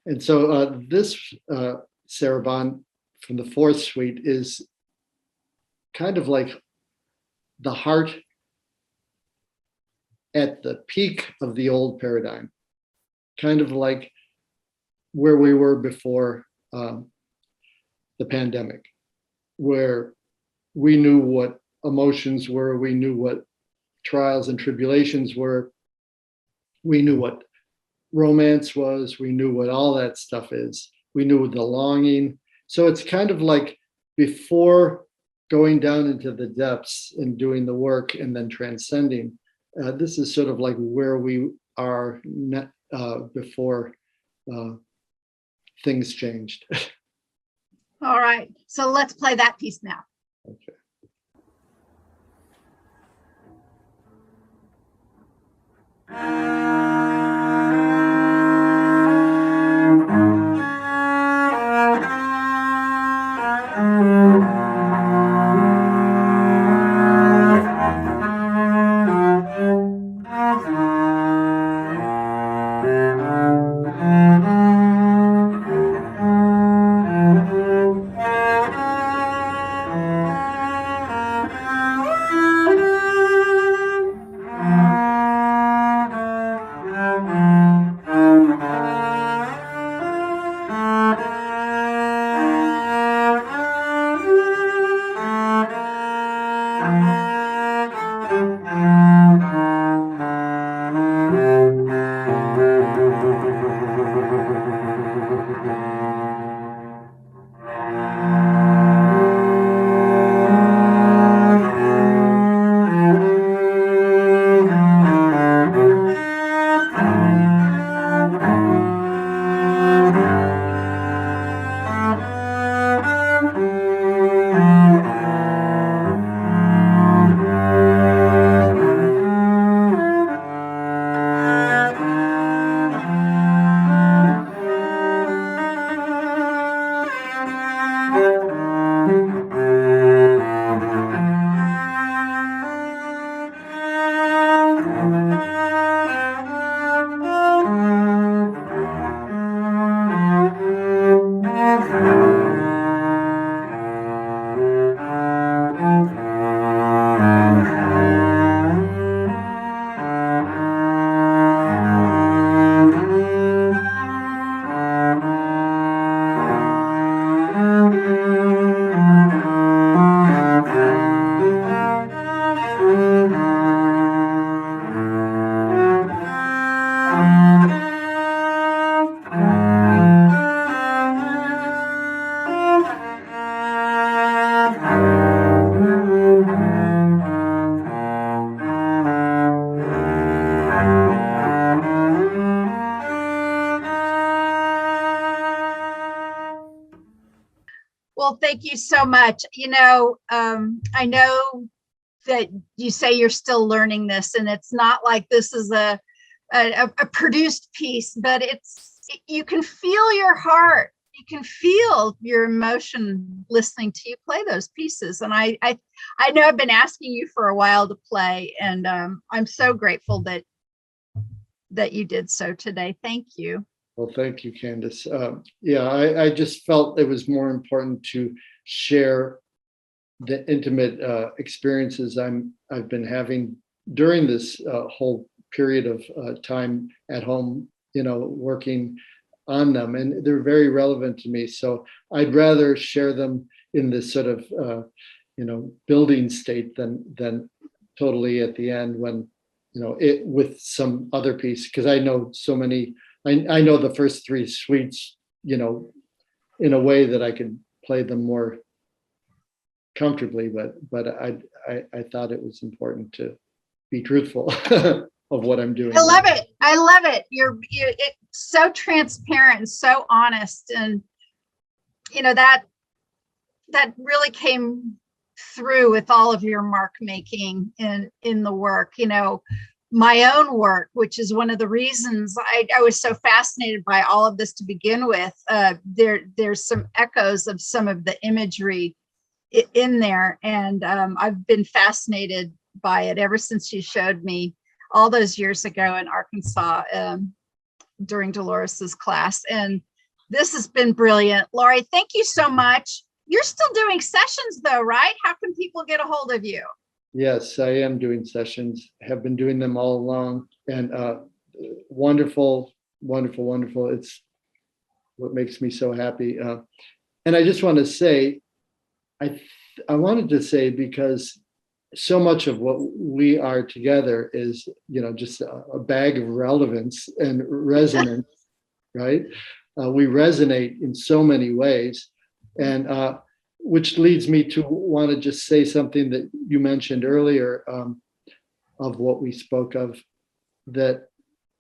And so this Sarabande from the fourth suite is kind of like the heart at the peak of the old paradigm, kind of like where we were before the pandemic, where we knew what emotions were, we knew what trials and tribulations were, we knew what romance was, we knew what all that stuff is, we knew the longing. So it's kind of like before going down into the depths and doing the work and then transcending. This is sort of like where we are before things changed. All right, so let's play that piece now. Okay. Well, thank you so much. I know that you say you're still learning this, and it's not like this is a produced piece, but you can feel your heart. You can feel your emotion listening to you play those pieces. And I know I've been asking you for a while to play, and I'm so grateful that you did so today. Thank you. Well, thank you, Candace. I just felt it was more important to share the intimate experiences I've been having during this whole period of time at home, working on them, and they're very relevant to me. So I'd rather share them in this sort of building state than totally at the end when it with some other piece, because I know so many. I know the first three suites, in a way that I can play them more comfortably, but I thought it was important to be truthful of what I'm doing. I love it. I love it. It's so transparent and so honest, and that really came through with all of your mark making in the work. My own work, which is one of the reasons I was so fascinated by all of this to begin with. There's some echoes of some of the imagery in there, and I've been fascinated by it ever since you showed me all those years ago in Arkansas during Dolores's class. And this has been brilliant. Lory, thank you so much. You're still doing sessions though, right? How can people get a hold of you? Yes, I am doing sessions, have been doing them all along, and wonderful, wonderful, wonderful. It's what makes me so happy. And I just want to say, I wanted to say, because so much of what we are together is, just a bag of relevance and resonance, right? We resonate in so many ways. And which leads me to want to just say something that you mentioned earlier, of what we spoke of, that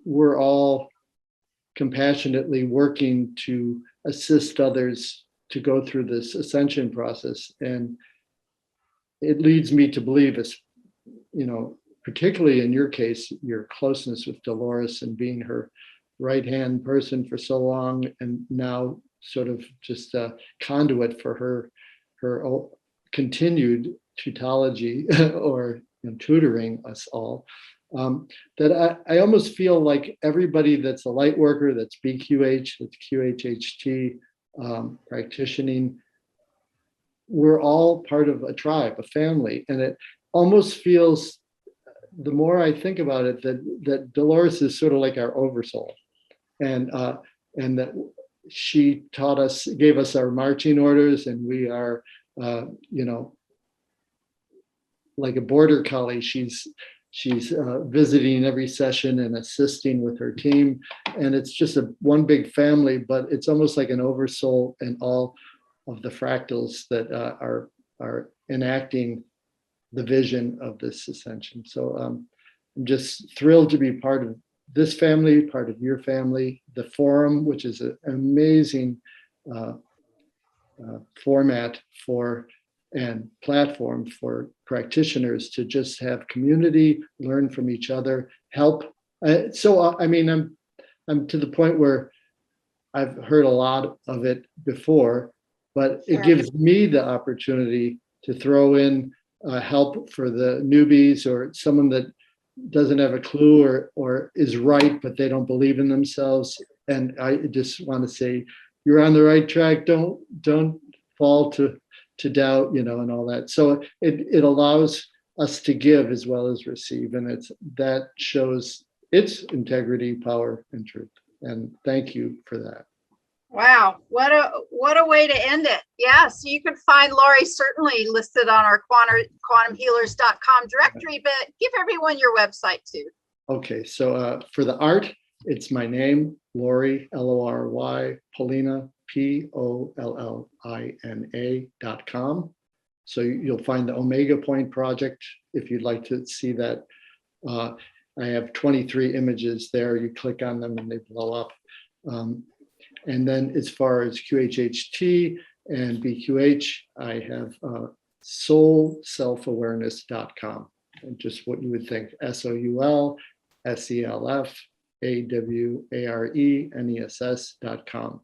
we're all compassionately working to assist others to go through this ascension process. And it leads me to believe, as particularly in your case, your closeness with Dolores and being her right-hand person for so long, and now sort of just a conduit for her continued tutology or tutoring us all, that I almost feel like everybody that's a light worker, that's BQH, that's QHHT, practicing, we're all part of a tribe, a family. And it almost feels, the more I think about it, that Dolores is sort of like our oversoul, and that she taught us, gave us our marching orders, and we are, like a border collie. She's visiting every session and assisting with her team, and it's just one big family. But it's almost like an oversoul, and all of the fractals that are enacting the vision of this ascension. So I'm just thrilled to be part of this family, part of your family, the forum, which is an amazing format for and platform for practitioners to just have community, learn from each other, help. I'm to the point where I've heard a lot of it before, but it gives me the opportunity to throw in help for the newbies, or someone that doesn't have a clue or is right, but they don't believe in themselves. And I just want to say, you're on the right track. Don't fall to doubt, and all that. So it allows us to give as well as receive. And that shows its integrity, power, and truth. And thank you for that. Wow, what a way to end it. Yeah, so you can find Lory certainly listed on our quantumhealers.com directory, but give everyone your website too. Okay, so for the art, it's my name, Lory, Lory, Pollina, POLLINA.com. So you'll find the Omega Point project if you'd like to see that. I have 23 images there. You click on them and they blow up. And then as far as QHHT And BQH, I have soulselfawareness.com. And just what you would think, SOULSELFAWARENESS.com.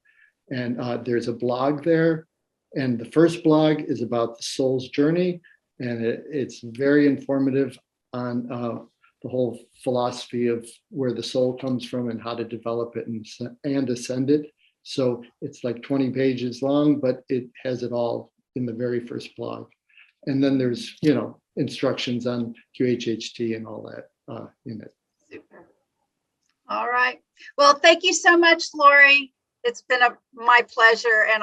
And there's a blog there. And the first blog is about the soul's journey. And it's very informative on the whole philosophy of where the soul comes from and how to develop it and ascend it. So it's like 20 pages long, but it has it all in the very first blog. And then there's, instructions on QHHT and all that in it. Super. All right. Well, thank you so much, Lory. It's been my pleasure, and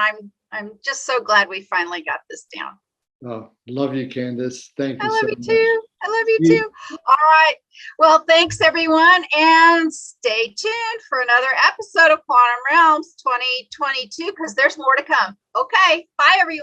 I'm just so glad we finally got this down. Oh, love you, Candace. Thank you. I love so you much. too. I love you too. All right. Well, thanks everyone, and stay tuned for another episode of Quantum Realms 2022 because there's more to come. Okay. Bye, everyone.